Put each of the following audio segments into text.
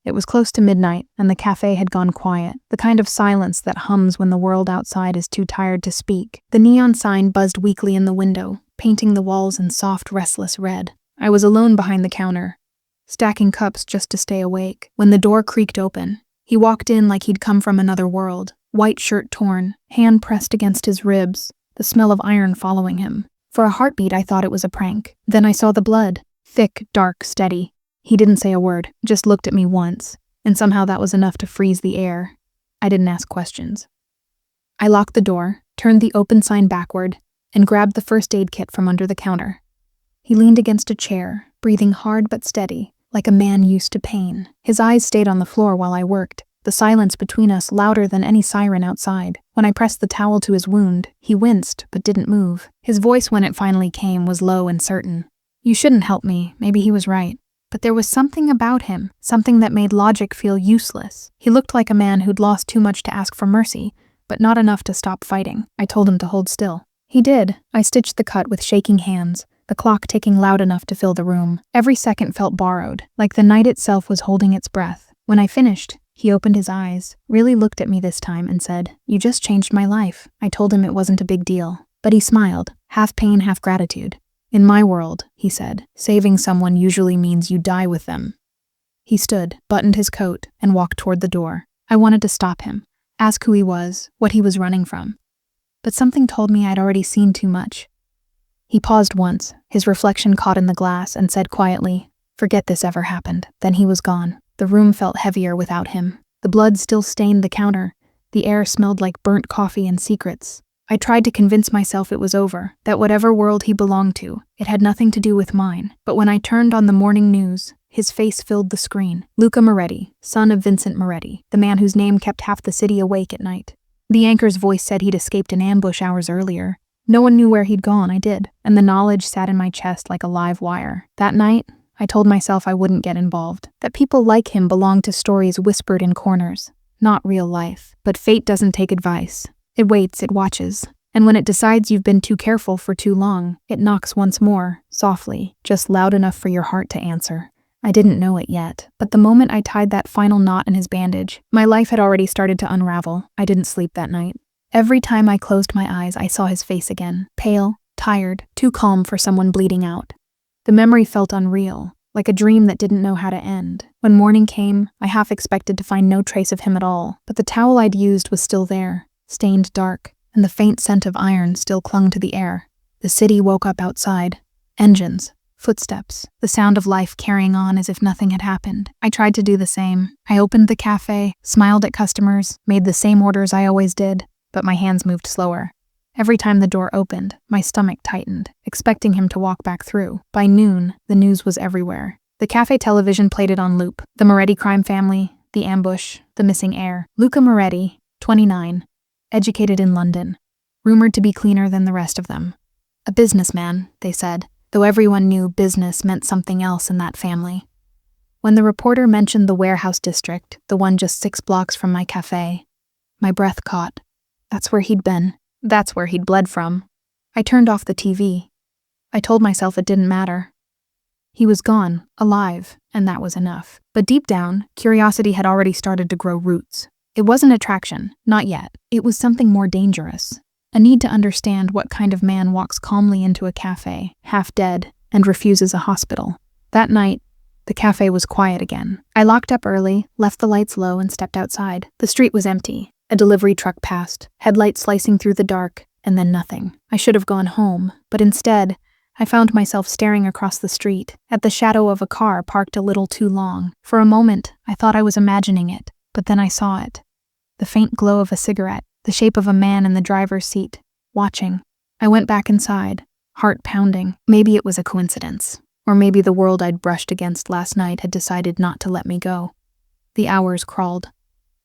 It was close to midnight, and the cafe had gone quiet, the kind of silence that hums when the world outside is too tired to speak. The neon sign buzzed weakly in the window, painting the walls in soft, restless red. I was alone behind the counter, stacking cups just to stay awake, when the door creaked open. He walked in like he'd come from another world, white shirt torn, hand pressed against his ribs, the smell of iron following him. For a heartbeat, I thought it was a prank. Then I saw the blood, thick, dark, steady. He didn't say a word, just looked at me once, and somehow that was enough to freeze the air. I didn't ask questions. I locked the door, turned the open sign backward, and grabbed the first aid kit from under the counter. He leaned against a chair, breathing hard but steady, like a man used to pain. His eyes stayed on the floor while I worked, the silence between us louder than any siren outside. When I pressed the towel to his wound, he winced but didn't move. His voice, when it finally came, was low and certain. "You shouldn't help me." Maybe he was right. But there was something about him, something that made logic feel useless. He looked like a man who'd lost too much to ask for mercy, but not enough to stop fighting. I told him to hold still. He did. I stitched the cut with shaking hands, the clock ticking loud enough to fill the room. Every second felt borrowed, like the night itself was holding its breath. When I finished, he opened his eyes, really looked at me this time, and said, "You just changed my life." I told him it wasn't a big deal, but he smiled, half pain, half gratitude. "In my world," he said, "saving someone usually means you die with them." He stood, buttoned his coat, and walked toward the door. I wanted to stop him, ask who he was, what he was running from. But something told me I'd already seen too much. He paused once, his reflection caught in the glass, and said quietly, "Forget this ever happened." Then he was gone. The room felt heavier without him. The blood still stained the counter. The air smelled like burnt coffee and secrets. I tried to convince myself it was over, that whatever world he belonged to, it had nothing to do with mine. But when I turned on the morning news, his face filled the screen. Luca Moretti, son of Vincent Moretti, the man whose name kept half the city awake at night. The anchor's voice said he'd escaped an ambush hours earlier. No one knew where he'd gone, I did, and the knowledge sat in my chest like a live wire. That night, I told myself I wouldn't get involved, that people like him belonged to stories whispered in corners, not real life. But fate doesn't take advice. It waits, it watches, and when it decides you've been too careful for too long, it knocks once more, softly, just loud enough for your heart to answer. I didn't know it yet, but the moment I tied that final knot in his bandage, my life had already started to unravel. I didn't sleep that night. Every time I closed my eyes, I saw his face again, pale, tired, too calm for someone bleeding out. The memory felt unreal, like a dream that didn't know how to end. When morning came, I half expected to find no trace of him at all, but the towel I'd used was still there, stained dark, and the faint scent of iron still clung to the air. The city woke up outside. Engines, footsteps, the sound of life carrying on as if nothing had happened. I tried to do the same. I opened the cafe, smiled at customers, made the same orders I always did, but my hands moved slower. Every time the door opened, my stomach tightened, expecting him to walk back through. By noon, the news was everywhere. The cafe television played it on loop. The Moretti crime family, the ambush, the missing heir. Luca Moretti, 29, educated in London, rumored to be cleaner than the rest of them. A businessman, they said, though everyone knew business meant something else in that family. When the reporter mentioned the warehouse district, the one just 6 blocks from my cafe, my breath caught. That's where he'd been. That's where he'd bled from. I turned off the TV. I told myself it didn't matter. He was gone, alive, and that was enough. But deep down, curiosity had already started to grow roots. It wasn't attraction, not yet. It was something more dangerous. A need to understand what kind of man walks calmly into a cafe, half dead, and refuses a hospital. That night, the cafe was quiet again. I locked up early, left the lights low, and stepped outside. The street was empty. A delivery truck passed, headlights slicing through the dark, and then nothing. I should have gone home, but instead, I found myself staring across the street, at the shadow of a car parked a little too long. For a moment, I thought I was imagining it, but then I saw it. The faint glow of a cigarette, the shape of a man in the driver's seat, watching. I went back inside, heart pounding. Maybe it was a coincidence, or maybe the world I'd brushed against last night had decided not to let me go. The hours crawled.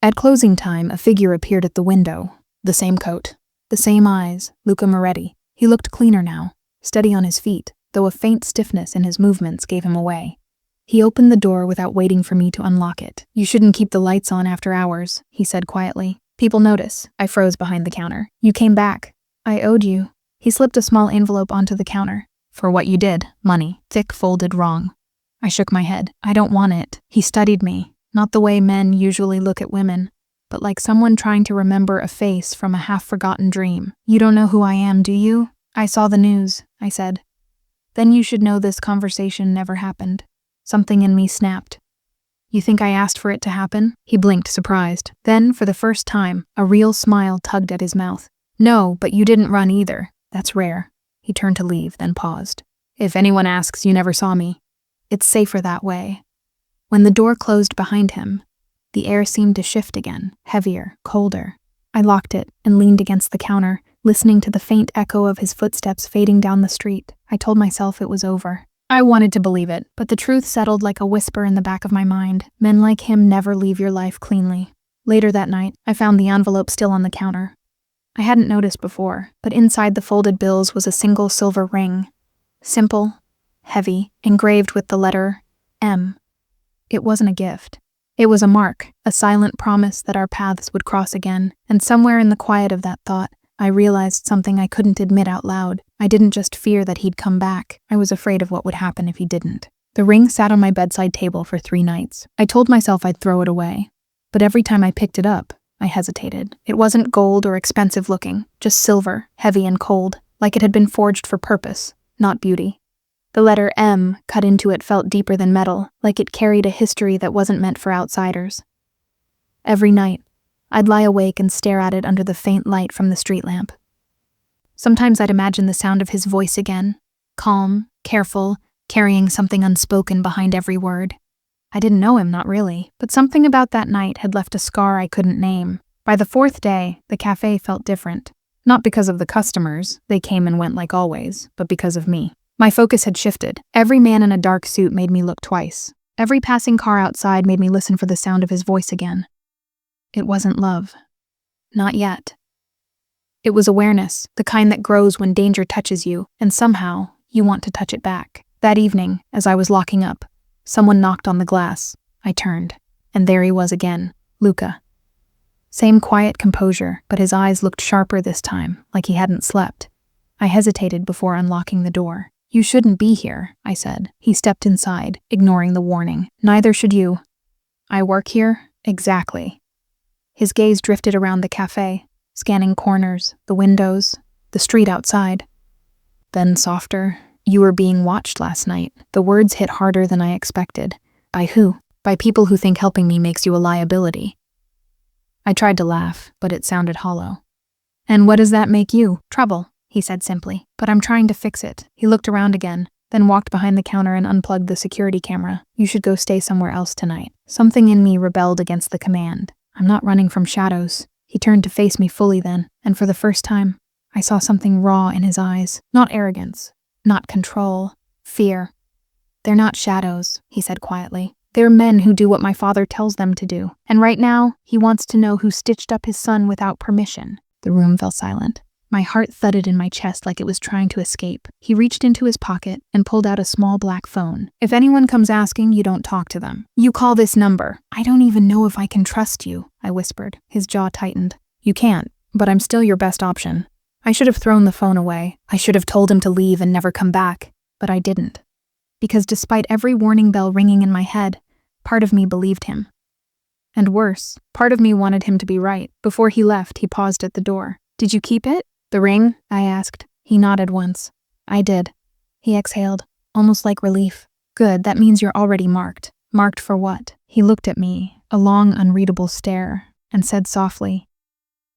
At closing time, a figure appeared at the window. The same coat, the same eyes, Luca Moretti. He looked cleaner now, steady on his feet, though a faint stiffness in his movements gave him away. He opened the door without waiting for me to unlock it. "You shouldn't keep the lights on after hours," he said quietly. "People notice." I froze behind the counter. "You came back. I owed you." He slipped a small envelope onto the counter. "For what you did, money, thick folded wrong." I shook my head. "I don't want it." He studied me. Not the way men usually look at women, but like someone trying to remember a face from a half-forgotten dream. You don't know who I am, do you? I saw the news, I said. Then you should know this conversation never happened. Something in me snapped. You think I asked for it to happen? He blinked, surprised. Then, for the first time, a real smile tugged at his mouth. No, but you didn't run either. That's rare. He turned to leave, then paused. If anyone asks, you never saw me. It's safer that way. When the door closed behind him, the air seemed to shift again, heavier, colder. I locked it and leaned against the counter, listening to the faint echo of his footsteps fading down the street. I told myself it was over. I wanted to believe it, but the truth settled like a whisper in the back of my mind. Men like him never leave your life cleanly. Later that night, I found the envelope still on the counter. I hadn't noticed before, but inside the folded bills was a single silver ring. Simple, heavy, engraved with the letter M. It wasn't a gift. It was a mark, a silent promise that our paths would cross again, and somewhere in the quiet of that thought, I realized something I couldn't admit out loud. I didn't just fear that he'd come back. I was afraid of what would happen if he didn't. The ring sat on my bedside table for 3 nights. I told myself I'd throw it away, but every time I picked it up, I hesitated. It wasn't gold or expensive looking, just silver, heavy and cold, like it had been forged for purpose, not beauty. The letter M cut into it felt deeper than metal, like it carried a history that wasn't meant for outsiders. Every night, I'd lie awake and stare at it under the faint light from the street lamp. Sometimes I'd imagine the sound of his voice again, calm, careful, carrying something unspoken behind every word. I didn't know him, not really, but something about that night had left a scar I couldn't name. By the 4th day, the cafe felt different. Not because of the customers, they came and went like always, but because of me. My focus had shifted. Every man in a dark suit made me look twice. Every passing car outside made me listen for the sound of his voice again. It wasn't love. Not yet. It was awareness, the kind that grows when danger touches you, and somehow, you want to touch it back. That evening, as I was locking up, someone knocked on the glass. I turned, and there he was again, Luca. Same quiet composure, but his eyes looked sharper this time, like he hadn't slept. I hesitated before unlocking the door. You shouldn't be here, I said. He stepped inside, ignoring the warning. Neither should you. I work here? Exactly. His gaze drifted around the cafe, scanning corners, the windows, the street outside. Then softer, you were being watched last night. The words hit harder than I expected. By who? By people who think helping me makes you a liability. I tried to laugh, but it sounded hollow. And what does that make you? Trouble, he said simply. But I'm trying to fix it. He looked around again, then walked behind the counter and unplugged the security camera. You should go stay somewhere else tonight. Something in me rebelled against the command. I'm not running from shadows. He turned to face me fully then, and for the first time, I saw something raw in his eyes. Not arrogance, not control, fear. They're not shadows, he said quietly. They're men who do what my father tells them to do. And right now, he wants to know who stitched up his son without permission. The room fell silent. My heart thudded in my chest like it was trying to escape. He reached into his pocket and pulled out a small black phone. If anyone comes asking, you don't talk to them. You call this number. I don't even know if I can trust you, I whispered. His jaw tightened. You can't, but I'm still your best option. I should have thrown the phone away. I should have told him to leave and never come back. But I didn't. Because despite every warning bell ringing in my head, part of me believed him. And worse, part of me wanted him to be right. Before he left, he paused at the door. Did you keep it? The ring? I asked. He nodded once. I did. He exhaled, almost like relief. Good, that means you're already marked. Marked for what? He looked at me, a long, unreadable stare, and said softly,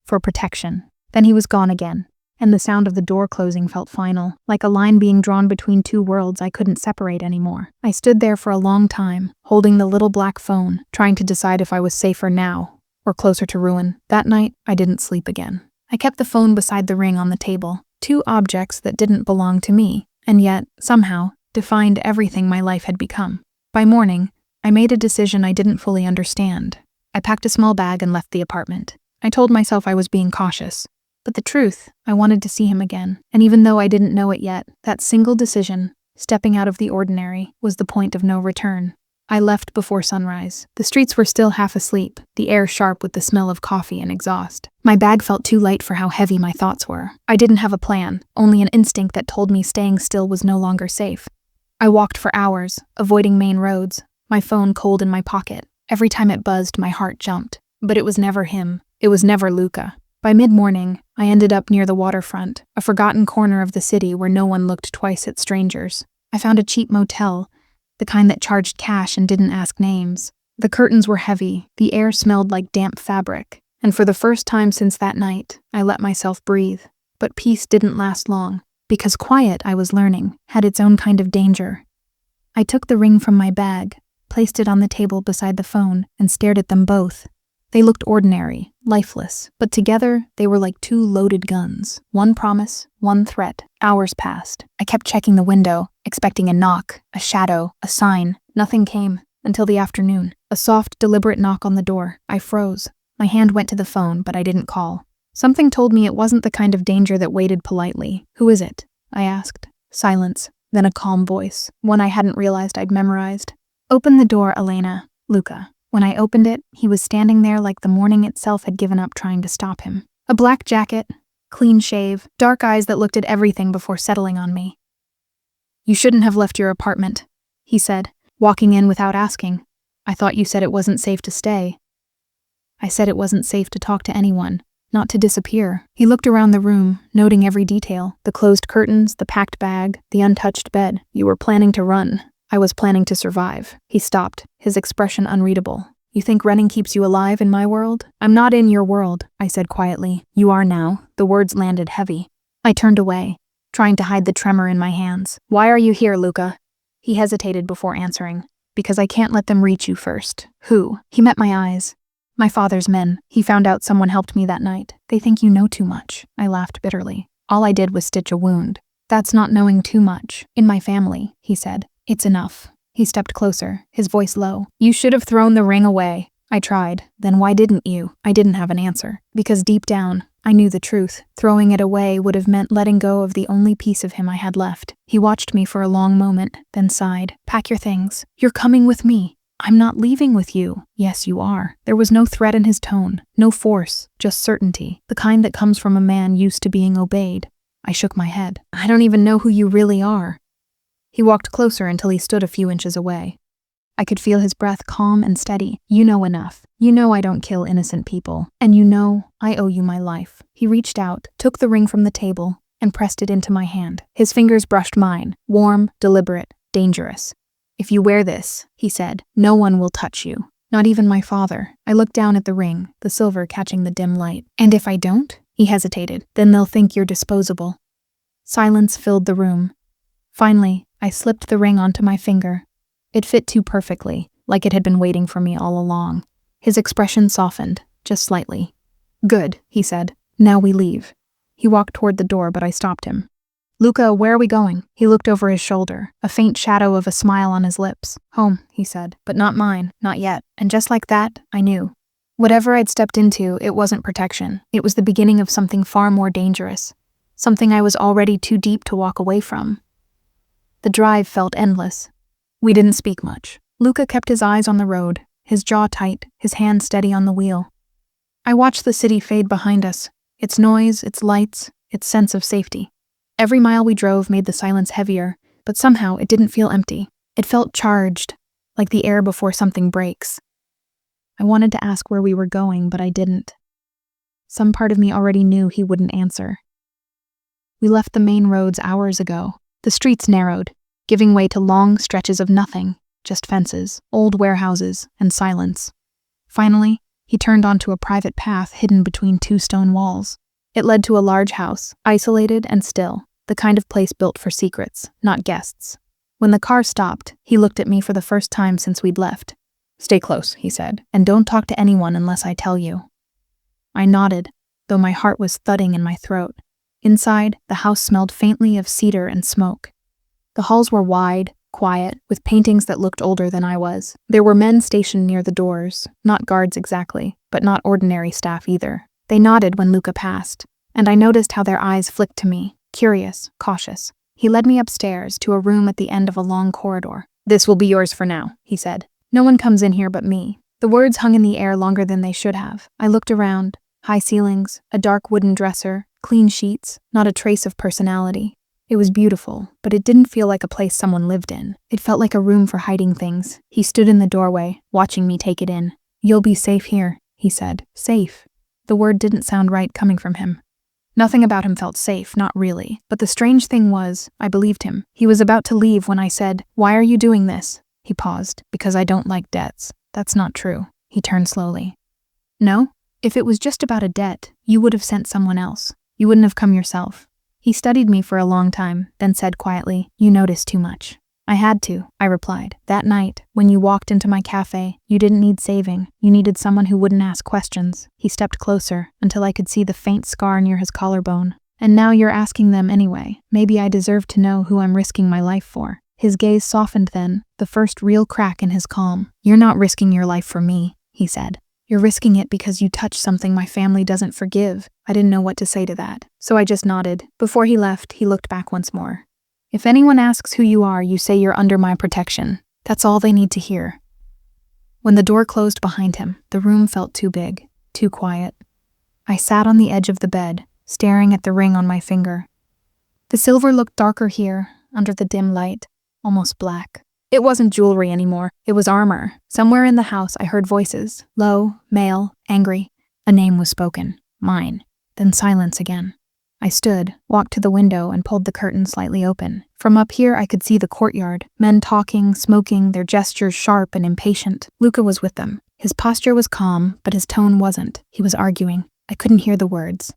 for protection. Then he was gone again, and the sound of the door closing felt final, like a line being drawn between two worlds I couldn't separate anymore. I stood there for a long time, holding the little black phone, trying to decide if I was safer now, or closer to ruin. That night, I didn't sleep again. I kept the phone beside the ring on the table, 2 objects that didn't belong to me, and yet, somehow, defined everything my life had become. By morning, I made a decision I didn't fully understand. I packed a small bag and left the apartment. I told myself I was being cautious. But the truth, I wanted to see him again. And even though I didn't know it yet, that single decision, stepping out of the ordinary, was the point of no return. I left before sunrise. The streets were still half asleep, the air sharp with the smell of coffee and exhaust. My bag felt too light for how heavy my thoughts were. I didn't have a plan, only an instinct that told me staying still was no longer safe. I walked for hours, avoiding main roads, my phone cold in my pocket. Every time it buzzed, my heart jumped. But it was never him. It was never Luca. By mid-morning, I ended up near the waterfront, a forgotten corner of the city where no one looked twice at strangers. I found a cheap motel, the kind that charged cash and didn't ask names. The curtains were heavy, the air smelled like damp fabric, and for the first time since that night, I let myself breathe. But peace didn't last long, because quiet, I was learning, had its own kind of danger. I took the ring from my bag, placed it on the table beside the phone, and stared at them both. They looked ordinary, lifeless, but together they were like two loaded guns. One promise, one threat. Hours passed. I kept checking the window, expecting a knock, a shadow, a sign. Nothing came, until the afternoon. A soft, deliberate knock on the door. I froze. My hand went to the phone, but I didn't call. Something told me it wasn't the kind of danger that waited politely. "Who is it?" I asked. Silence, then a calm voice, one I hadn't realized I'd memorized. "Open the door, Elena." Luca. When I opened it, he was standing there like the morning itself had given up trying to stop him. A black jacket, clean shave, dark eyes that looked at everything before settling on me. "You shouldn't have left your apartment," he said, walking in without asking. "I thought you said it wasn't safe to stay." I said it wasn't safe to talk to anyone, not to disappear. He looked around the room, noting every detail, the closed curtains, the packed bag, the untouched bed. "You were planning to run. I was planning to survive." He stopped, his expression unreadable. "You think running keeps you alive in my world?" "I'm not in your world," I said quietly. "You are now." The words landed heavy. I turned away, trying to hide the tremor in my hands. "Why are you here, Luca?" He hesitated before answering. "Because I can't let them reach you first." "Who?" He met my eyes. "My father's men. He found out someone helped me that night. They think you know too much." I laughed bitterly. "All I did was stitch a wound." "That's not knowing too much. In my family," he said. "It's enough." He stepped closer, his voice low. "You should have thrown the ring away." I tried. "Then why didn't you?" I didn't have an answer. Because deep down, I knew the truth. Throwing it away would have meant letting go of the only piece of him I had left. He watched me for a long moment, then sighed. "Pack your things. You're coming with me." "I'm not leaving with you." "Yes, you are." There was no threat in his tone, no force, just certainty, the kind that comes from a man used to being obeyed. I shook my head. "I don't even know who you really are." He walked closer until he stood a few inches away. I could feel his breath calm and steady. "You know enough. You know I don't kill innocent people. And you know I owe you my life." He reached out, took the ring from the table, and pressed it into my hand. His fingers brushed mine, warm, deliberate, dangerous. "If you wear this," he said, "no one will touch you. Not even my father." I looked down at the ring, the silver catching the dim light. "And if I don't?" He hesitated. "Then they'll think you're disposable." Silence filled the room. Finally, I slipped the ring onto my finger. It fit too perfectly, like it had been waiting for me all along. His expression softened, just slightly. "Good," he said. "Now we leave." He walked toward the door, but I stopped him. "Luca, where are we going?" He looked over his shoulder, a faint shadow of a smile on his lips. "Home," he said, "but not mine, not yet." And just like that, I knew. Whatever I'd stepped into, it wasn't protection. It was the beginning of something far more dangerous. Something I was already too deep to walk away from. The drive felt endless. We didn't speak much. Luca kept his eyes on the road, his jaw tight, his hand steady on the wheel. I watched the city fade behind us, its noise, its lights, its sense of safety. Every mile we drove made the silence heavier, but somehow it didn't feel empty. It felt charged, like the air before something breaks. I wanted to ask where we were going, but I didn't. Some part of me already knew he wouldn't answer. We left the main roads hours ago. The streets narrowed, giving way to long stretches of nothing, just fences, old warehouses, and silence. Finally, he turned onto a private path hidden between two stone walls. It led to a large house, isolated and still, the kind of place built for secrets, not guests. When the car stopped, he looked at me for the first time since we'd left. "Stay close," he said, "and don't talk to anyone unless I tell you." I nodded, though my heart was thudding in my throat. Inside, the house smelled faintly of cedar and smoke. The halls were wide, quiet, with paintings that looked older than I was. There were men stationed near the doors, not guards exactly, but not ordinary staff either. They nodded when Luca passed, and I noticed how their eyes flicked to me, curious, cautious. He led me upstairs to a room at the end of a long corridor. "This will be yours for now," he said. "No one comes in here but me." The words hung in the air longer than they should have. I looked around. High ceilings, a dark wooden dresser, clean sheets, not a trace of personality. It was beautiful, but it didn't feel like a place someone lived in. It felt like a room for hiding things. He stood in the doorway, watching me take it in. "You'll be safe here," he said. Safe. The word didn't sound right coming from him. Nothing about him felt safe, not really. But the strange thing was, I believed him. He was about to leave when I said, "Why are you doing this?" He paused. "Because I don't like debts." "That's not true." He turned slowly. "No? If it was just about a debt, you would have sent someone else. You wouldn't have come yourself." He studied me for a long time, then said quietly, "You notice too much." "I had to," I replied. "That night, when you walked into my cafe, you didn't need saving. You needed someone who wouldn't ask questions." He stepped closer, until I could see the faint scar near his collarbone. "And now you're asking them anyway. Maybe I deserve to know who I'm risking my life for." His gaze softened then, the first real crack in his calm. "You're not risking your life for me," he said. "You're risking it because you touched something my family doesn't forgive." I didn't know what to say to that, so I just nodded. Before he left, he looked back once more. "If anyone asks who you are, you say you're under my protection. That's all they need to hear." When the door closed behind him, the room felt too big, too quiet. I sat on the edge of the bed, staring at the ring on my finger. The silver looked darker here, under the dim light, almost black. It wasn't jewelry anymore, it was armor. Somewhere in the house I heard voices, low, male, angry. A name was spoken, mine. Then silence again. I stood, walked to the window, and pulled the curtain slightly open. From up here I could see the courtyard, men talking, smoking, their gestures sharp and impatient. Luca was with them. His posture was calm, but his tone wasn't. He was arguing. I couldn't hear the words.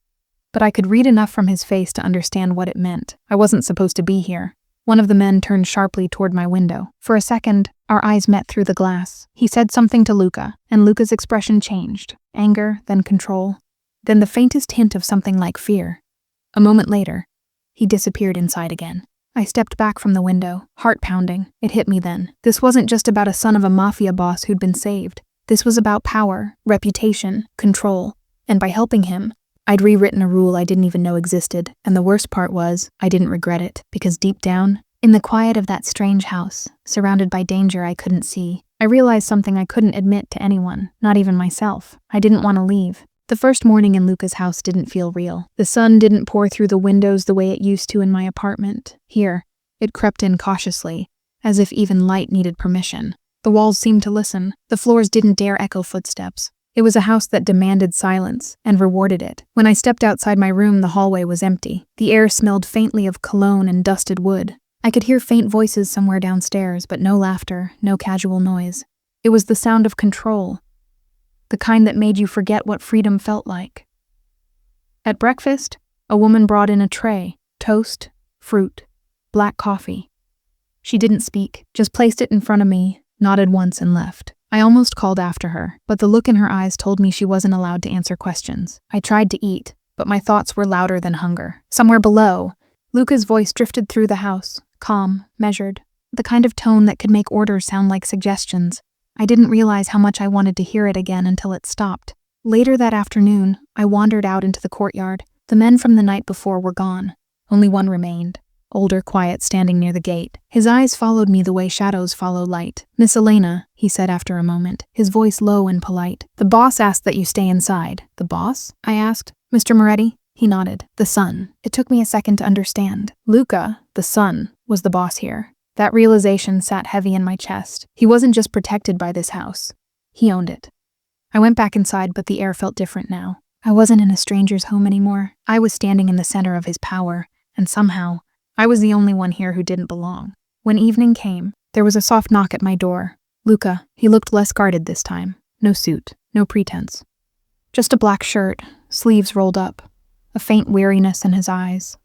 But I could read enough from his face to understand what it meant. I wasn't supposed to be here. One of the men turned sharply toward my window. For a second, our eyes met through the glass. He said something to Luca, and Luca's expression changed. Anger, then control, then the faintest hint of something like fear. A moment later, he disappeared inside again. I stepped back from the window, heart pounding. It hit me then. This wasn't just about a son of a mafia boss who'd been saved. This was about power, reputation, control. And by helping him, I'd rewritten a rule I didn't even know existed. And the worst part was, I didn't regret it. Because deep down, in the quiet of that strange house, surrounded by danger I couldn't see, I realized something I couldn't admit to anyone, not even myself. I didn't want to leave. The first morning in Luca's house didn't feel real. The sun didn't pour through the windows the way it used to in my apartment. Here, it crept in cautiously, as if even light needed permission. The walls seemed to listen. The floors didn't dare echo footsteps. It was a house that demanded silence, and rewarded it. When I stepped outside my room, the hallway was empty. The air smelled faintly of cologne and dusted wood. I could hear faint voices somewhere downstairs, but no laughter, no casual noise. It was the sound of control. The kind that made you forget what freedom felt like. At breakfast, a woman brought in a tray, toast, fruit, black coffee. She didn't speak, just placed it in front of me, nodded once and left. I almost called after her, but the look in her eyes told me she wasn't allowed to answer questions. I tried to eat, but my thoughts were louder than hunger. Somewhere below, Luca's voice drifted through the house, calm, measured, the kind of tone that could make orders sound like suggestions. I didn't realize how much I wanted to hear it again until it stopped. Later that afternoon, I wandered out into the courtyard. The men from the night before were gone. Only one remained, older, quiet, standing near the gate. His eyes followed me the way shadows follow light. "Miss Elena," he said after a moment, his voice low and polite. "The boss asked that you stay inside." "The boss?" I asked. "Mr. Moretti?" He nodded. "The son." It took me a second to understand. Luca, the son, was the boss here. That realization sat heavy in my chest. He wasn't just protected by this house. He owned it. I went back inside, but the air felt different now. I wasn't in a stranger's home anymore. I was standing in the center of his power, and somehow, I was the only one here who didn't belong. When evening came, there was a soft knock at my door. Luca, he looked less guarded this time. No suit, no pretense. Just a black shirt, sleeves rolled up, a faint weariness in his eyes.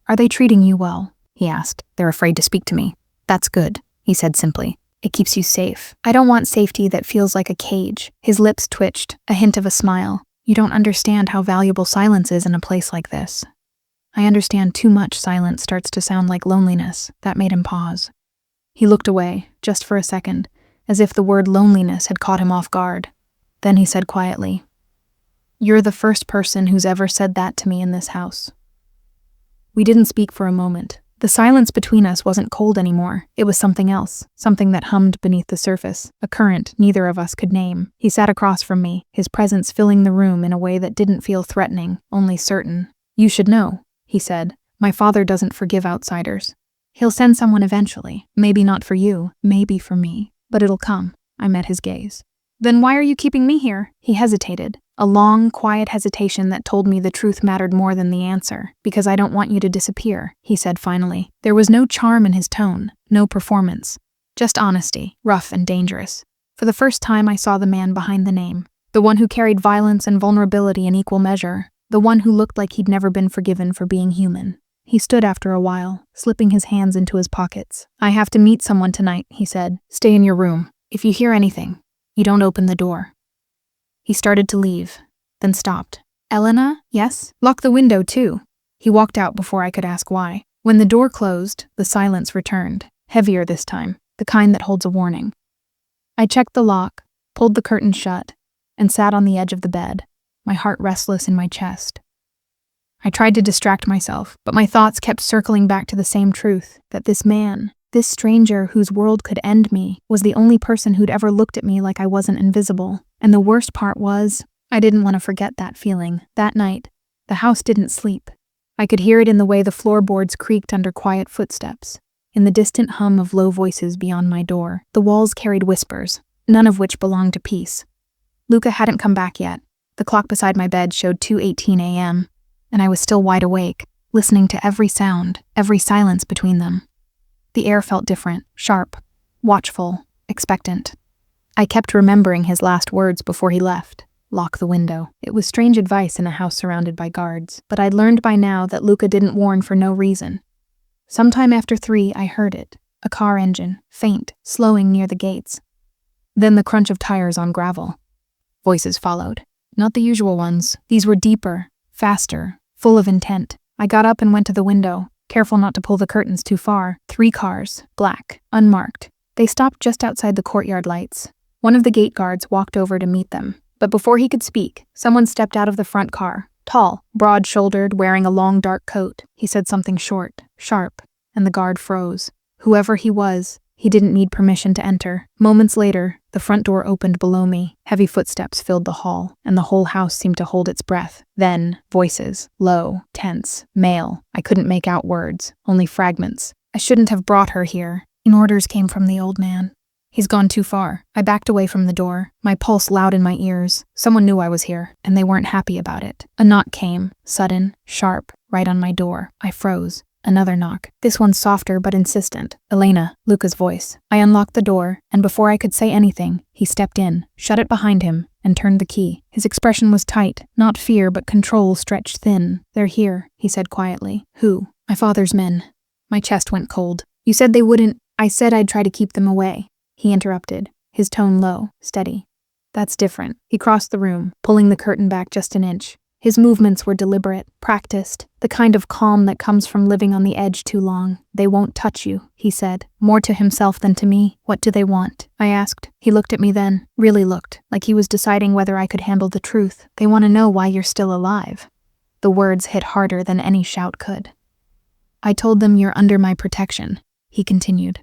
"Are they treating you well?" he asked. "They're afraid to speak to me." "That's good," he said simply. "It keeps you safe." "I don't want safety that feels like a cage." His lips twitched, a hint of a smile. "You don't understand how valuable silence is in a place like this." I understand too much silence starts to sound like loneliness. That made him pause. He looked away, just for a second, as if the word loneliness had caught him off guard. Then he said quietly, "You're the first person who's ever said that to me in this house." We didn't speak for a moment. The silence between us wasn't cold anymore. It was something else, something that hummed beneath the surface, a current neither of us could name. He sat across from me, his presence filling the room in a way that didn't feel threatening, only certain. "You should know," he said. My father doesn't forgive outsiders. He'll send someone eventually. Maybe not for you, maybe for me. But it'll come. I met his gaze. Then why are you keeping me here? He hesitated. A long, quiet hesitation that told me the truth mattered more than the answer. Because I don't want you to disappear, he said finally. There was no charm in his tone, no performance. Just honesty, rough and dangerous. For the first time I saw the man behind the name. The one who carried violence and vulnerability in equal measure. The one who looked like he'd never been forgiven for being human. He stood after a while, slipping his hands into his pockets. I have to meet someone tonight, he said. Stay in your room. If you hear anything, you don't open the door. He started to leave, then stopped. Elena, yes? Lock the window too. He walked out before I could ask why. When the door closed, the silence returned, heavier this time, the kind that holds a warning. I checked the lock, pulled the curtain shut, and sat on the edge of the bed, my heart restless in my chest. I tried to distract myself, but my thoughts kept circling back to the same truth, that this man, this stranger whose world could end me, was the only person who'd ever looked at me like I wasn't invisible. And the worst part was, I didn't want to forget that feeling. That night, the house didn't sleep. I could hear it in the way the floorboards creaked under quiet footsteps, in the distant hum of low voices beyond my door. The walls carried whispers, none of which belonged to peace. Luca hadn't come back yet. The clock beside my bed showed 2:18 a.m., and I was still wide awake, listening to every sound, every silence between them. The air felt different, sharp, watchful, expectant. I kept remembering his last words before he left. Lock the window. It was strange advice in a house surrounded by guards, but I'd learned by now that Luca didn't warn for no reason. Sometime after 3, I heard it. A car engine, faint, slowing near the gates. Then the crunch of tires on gravel. Voices followed. Not the usual ones. These were deeper, faster, full of intent. I got up and went to the window, careful not to pull the curtains too far. 3 cars, black, unmarked. They stopped just outside the courtyard lights. One of the gate guards walked over to meet them, but before he could speak, someone stepped out of the front car. Tall, broad-shouldered, wearing a long dark coat. He said something short, sharp, and the guard froze. Whoever he was, he didn't need permission to enter. Moments later, the front door opened below me. Heavy footsteps filled the hall, and the whole house seemed to hold its breath. Then, voices, low, tense, male. I couldn't make out words, only fragments. I shouldn't have brought her here. Orders came from the old man. He's gone too far. I backed away from the door, my pulse loud in my ears. Someone knew I was here, and they weren't happy about it. A knock came, sudden, sharp, right on my door. I froze. Another knock. This one softer but insistent. Elena, Luca's voice. I unlocked the door, and before I could say anything, he stepped in, shut it behind him, and turned the key. His expression was tight, not fear but control stretched thin. They're here, he said quietly. Who? My father's men. My chest went cold. You said they wouldn't. I said I'd try to keep them away. He interrupted, his tone low, steady. That's different. He crossed the room, pulling the curtain back just an inch. His movements were deliberate, practiced, the kind of calm that comes from living on the edge too long. They won't touch you, he said, more to himself than to me. What do they want? I asked. He looked at me then, really looked, like he was deciding whether I could handle the truth. They want to know why you're still alive. The words hit harder than any shout could. I told them you're under my protection, he continued.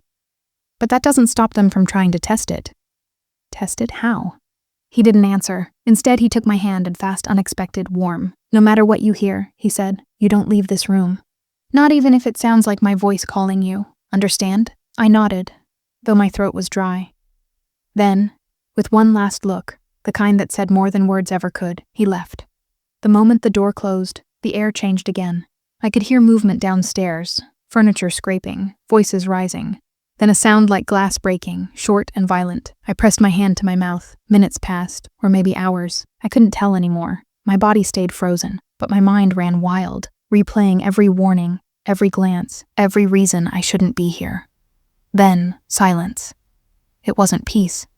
But that doesn't stop them from trying to test it. Test it? How? He didn't answer. Instead, he took my hand and fast, unexpected, warm. No matter what you hear, he said, you don't leave this room. Not even if it sounds like my voice calling you. Understand? I nodded, though my throat was dry. Then, with one last look, the kind that said more than words ever could, he left. The moment the door closed, the air changed again. I could hear movement downstairs, furniture scraping, voices rising. Then a sound like glass breaking, short and violent. I pressed my hand to my mouth. Minutes passed, or maybe hours. I couldn't tell anymore. My body stayed frozen, but my mind ran wild, replaying every warning, every glance, every reason I shouldn't be here. Then, silence. It wasn't peace.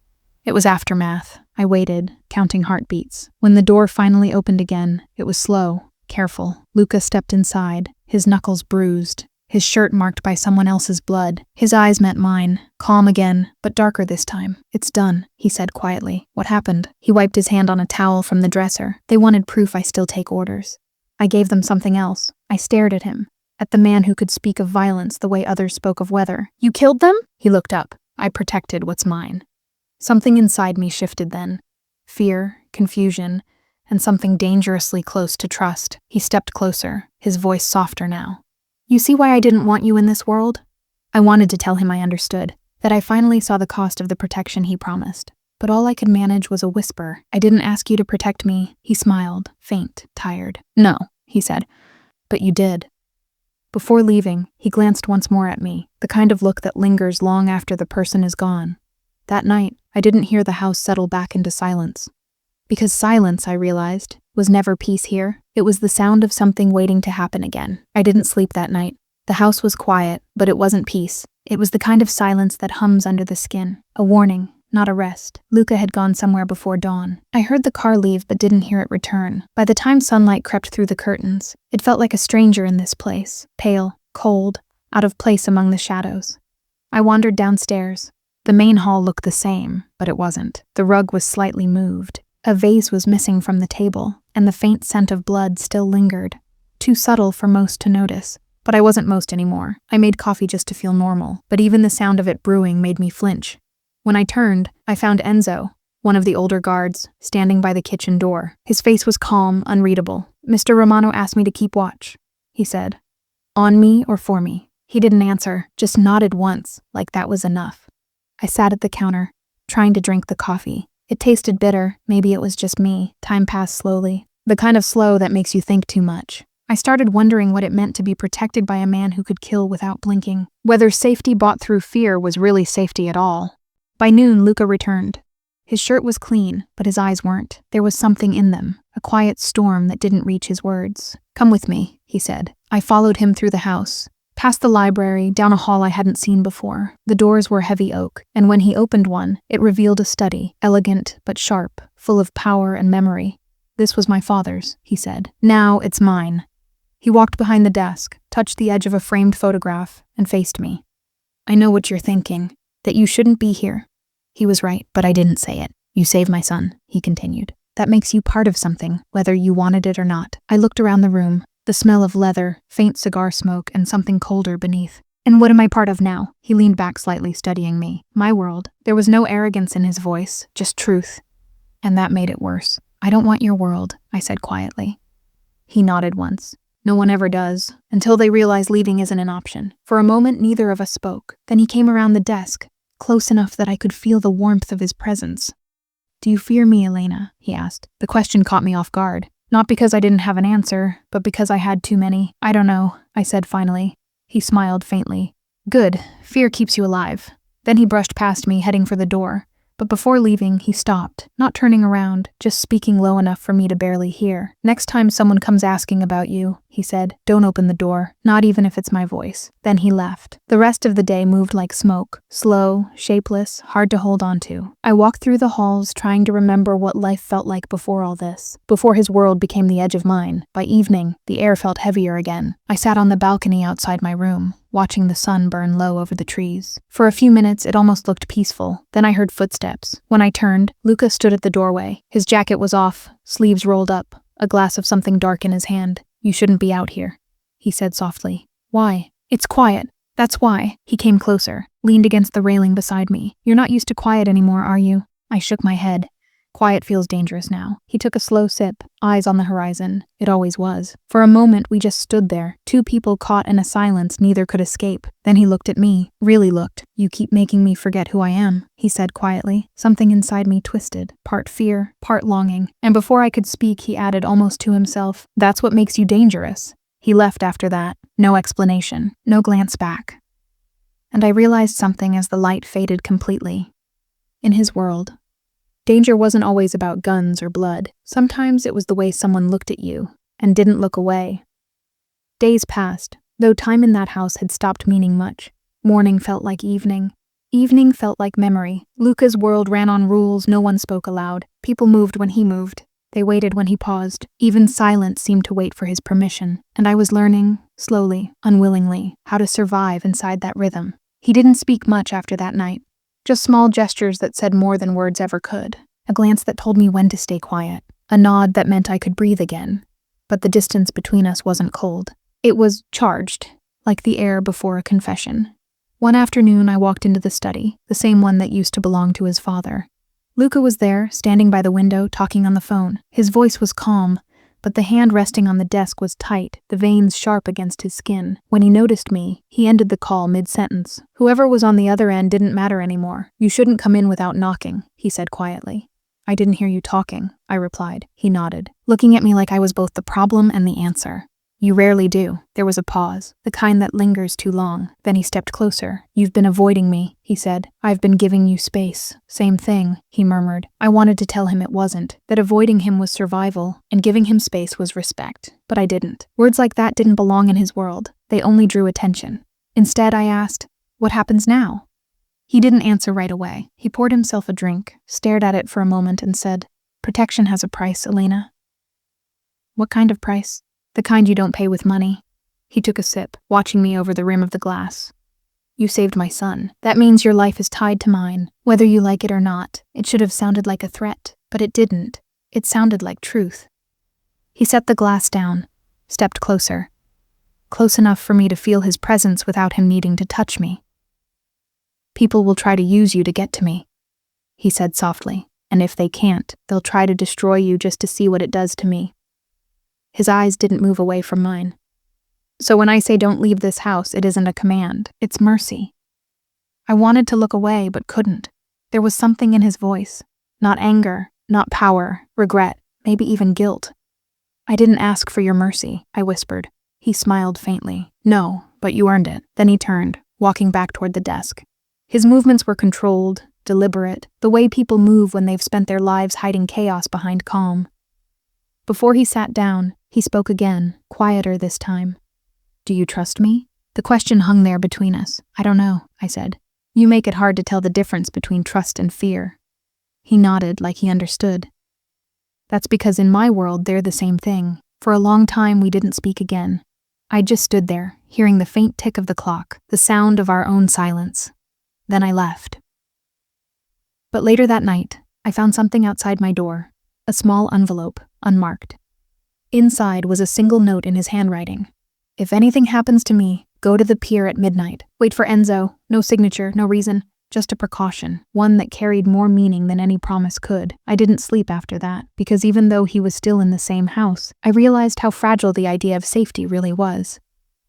It was aftermath. I waited, counting heartbeats. When the door finally opened again, it was slow, careful. Luca stepped inside, his knuckles bruised, his shirt marked by someone else's blood. His eyes met mine, calm again, but darker this time. It's done, he said quietly. What happened? He wiped his hand on a towel from the dresser. They wanted proof I still take orders. I gave them something else. I stared at him, at the man who could speak of violence the way others spoke of weather. You killed them? He looked up. I protected what's mine. Something inside me shifted then. Fear, confusion, and something dangerously close to trust. He stepped closer, his voice softer now. You see why I didn't want you in this world? I wanted to tell him I understood, that I finally saw the cost of the protection he promised. But all I could manage was a whisper. I didn't ask you to protect me. He smiled, faint, tired. No, he said, but you did. Before leaving, he glanced once more at me, the kind of look that lingers long after the person is gone. That night, I didn't hear the house settle back into silence. Because silence, I realized, was never peace here. It was the sound of something waiting to happen again. I didn't sleep that night. The house was quiet, but it wasn't peace. It was the kind of silence that hums under the skin. A warning, not a rest. Luca had gone somewhere before dawn. I heard the car leave but didn't hear it return. By the time sunlight crept through the curtains, it felt like a stranger in this place, pale, cold, out of place among the shadows. I wandered downstairs. The main hall looked the same, but it wasn't. The rug was slightly moved. A vase was missing from the table, and the faint scent of blood still lingered. Too subtle for most to notice. But I wasn't most anymore. I made coffee just to feel normal, but even the sound of it brewing made me flinch. When I turned, I found Enzo, one of the older guards, standing by the kitchen door. His face was calm, unreadable. Mr. Romano asked me to keep watch, he said. On me or for me? He didn't answer, just nodded once, like that was enough. I sat at the counter, trying to drink the coffee. It tasted bitter, maybe it was just me. Time passed slowly. The kind of slow that makes you think too much. I started wondering what it meant to be protected by a man who could kill without blinking. Whether safety bought through fear was really safety at all. By noon, Luca returned. His shirt was clean, but his eyes weren't. There was something in them, a quiet storm that didn't reach his words. Come with me, he said. I followed him through the house, past the library, down a hall I hadn't seen before. The doors were heavy oak, and when he opened one, it revealed a study, elegant but sharp, full of power and memory. This was my father's, he said. Now it's mine. He walked behind the desk, touched the edge of a framed photograph, and faced me. I know what you're thinking, that you shouldn't be here. He was right, but I didn't say it. You saved my son, he continued. That makes you part of something, whether you wanted it or not. I looked around the room, the smell of leather, faint cigar smoke, and something colder beneath. And what am I part of now? He leaned back slightly, studying me. My world. There was no arrogance in his voice, just truth. And that made it worse. I don't want your world, I said quietly. He nodded once. No one ever does, until they realize leaving isn't an option. For a moment, neither of us spoke. Then he came around the desk, close enough that I could feel the warmth of his presence. Do you fear me, Elena? He asked. The question caught me off guard. Not because I didn't have an answer, but because I had too many. I don't know, I said finally. He smiled faintly. Good, fear keeps you alive. Then he brushed past me, heading for the door. But before leaving, he stopped, not turning around, just speaking low enough for me to barely hear. Next time someone comes asking about you, he said, don't open the door, not even if it's my voice. Then he left. The rest of the day moved like smoke, slow, shapeless, hard to hold on to. I walked through the halls trying to remember what life felt like before all this, before his world became the edge of mine. By evening, the air felt heavier again. I sat on the balcony outside my room, watching the sun burn low over the trees. For a few minutes, it almost looked peaceful. Then I heard footsteps. When I turned, Luca stood at the doorway. His jacket was off, sleeves rolled up, a glass of something dark in his hand. You shouldn't be out here, he said softly. Why? It's quiet. That's why. He came closer, leaned against the railing beside me. You're not used to quiet anymore, are you? I shook my head. Quiet feels dangerous now. He took a slow sip, eyes on the horizon. It always was. For a moment, we just stood there, two people caught in a silence neither could escape. Then he looked at me, really looked. You keep making me forget who I am, he said quietly. Something inside me twisted, part fear, part longing. And before I could speak, he added almost to himself, that's what makes you dangerous. He left after that. No explanation, no glance back. And I realized something as the light faded completely. In his world, danger wasn't always about guns or blood. Sometimes it was the way someone looked at you and didn't look away. Days passed, though time in that house had stopped meaning much. Morning felt like evening. Evening felt like memory. Luca's world ran on rules no one spoke aloud. People moved when he moved. They waited when he paused. Even silence seemed to wait for his permission. And I was learning, slowly, unwillingly, how to survive inside that rhythm. He didn't speak much after that night. Just small gestures that said more than words ever could. A glance that told me when to stay quiet. A nod that meant I could breathe again. But the distance between us wasn't cold. It was charged, like the air before a confession. One afternoon I walked into the study, the same one that used to belong to his father. Luca was there, standing by the window, talking on the phone. His voice was calm, but the hand resting on the desk was tight, the veins sharp against his skin. When he noticed me, he ended the call mid-sentence. Whoever was on the other end didn't matter anymore. You shouldn't come in without knocking, he said quietly. I didn't hear you talking, I replied. He nodded, looking at me like I was both the problem and the answer. You rarely do. There was a pause, the kind that lingers too long. Then he stepped closer. You've been avoiding me, he said. I've been giving you space. Same thing, he murmured. I wanted to tell him it wasn't, that avoiding him was survival, and giving him space was respect. But I didn't. Words like that didn't belong in his world. They only drew attention. Instead, I asked, what happens now? He didn't answer right away. He poured himself a drink, stared at it for a moment, and said, Protection has a price, Elena. What kind of price? The kind you don't pay with money. He took a sip, watching me over the rim of the glass. You saved my son. That means your life is tied to mine, whether you like it or not. It should have sounded like a threat, but it didn't. It sounded like truth. He set the glass down, stepped closer. Close enough for me to feel his presence without him needing to touch me. People will try to use you to get to me, he said softly, and if they can't, they'll try to destroy you just to see what it does to me. His eyes didn't move away from mine. So when I say don't leave this house, it isn't a command, it's mercy. I wanted to look away, but couldn't. There was something in his voice. Not anger, not power, regret, maybe even guilt. I didn't ask for your mercy, I whispered. He smiled faintly. No, but you earned it. Then he turned, walking back toward the desk. His movements were controlled, deliberate, the way people move when they've spent their lives hiding chaos behind calm. Before he sat down, he spoke again, quieter this time. Do you trust me? The question hung there between us. I don't know, I said. You make it hard to tell the difference between trust and fear. He nodded like he understood. That's because in my world they're the same thing. For a long time we didn't speak again. I just stood there, hearing the faint tick of the clock, the sound of our own silence. Then I left. But later that night, I found something outside my door, a small envelope, unmarked. Inside was a single note in his handwriting. If anything happens to me, go to the pier at midnight. Wait for Enzo. No signature, no reason. Just a precaution, one that carried more meaning than any promise could. I didn't sleep after that, because even though he was still in the same house, I realized how fragile the idea of safety really was.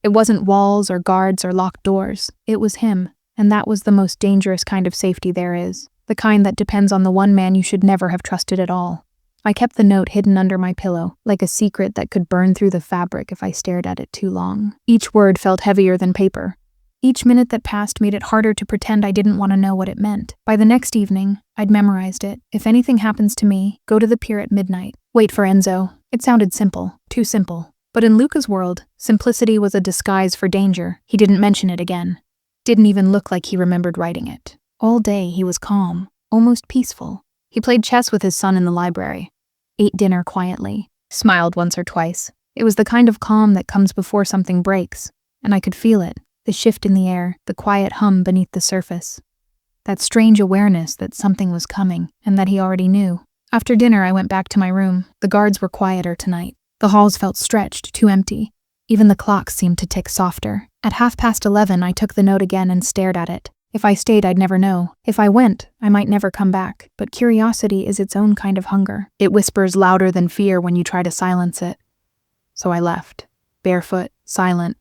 It wasn't walls or guards or locked doors. It was him, and that was the most dangerous kind of safety there is. The kind that depends on the one man you should never have trusted at all. I kept the note hidden under my pillow, like a secret that could burn through the fabric if I stared at it too long. Each word felt heavier than paper. Each minute that passed made it harder to pretend I didn't want to know what it meant. By the next evening, I'd memorized it. If anything happens to me, go to the pier at midnight. Wait for Enzo. It sounded simple, too simple. But in Luca's world, simplicity was a disguise for danger. He didn't mention it again. Didn't even look like he remembered writing it. All day he was calm, almost peaceful. He played chess with his son in the library, ate dinner quietly, smiled once or twice. It was the kind of calm that comes before something breaks, and I could feel it, the shift in the air, the quiet hum beneath the surface. That strange awareness that something was coming, and that he already knew. After dinner, I went back to my room. The guards were quieter tonight. The halls felt stretched, too empty. Even the clocks seemed to tick softer. At 11:30, I took the note again and stared at it. If I stayed, I'd never know. If I went, I might never come back. But curiosity is its own kind of hunger. It whispers louder than fear when you try to silence it. So I left, barefoot, silent,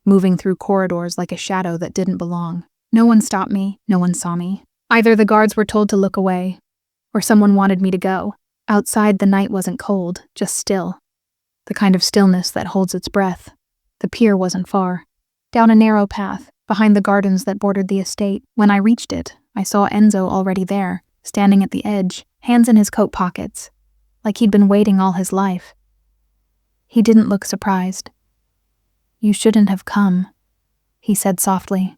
moving through corridors like a shadow that didn't belong. No one stopped me, no one saw me. Either the guards were told to look away, or someone wanted me to go. Outside, the night wasn't cold, just still. The kind of stillness that holds its breath. The pier wasn't far. Down a narrow path, behind the gardens that bordered the estate. When I reached it, I saw Enzo already there, standing at the edge, hands in his coat pockets, like he'd been waiting all his life. He didn't look surprised. You shouldn't have come, he said softly.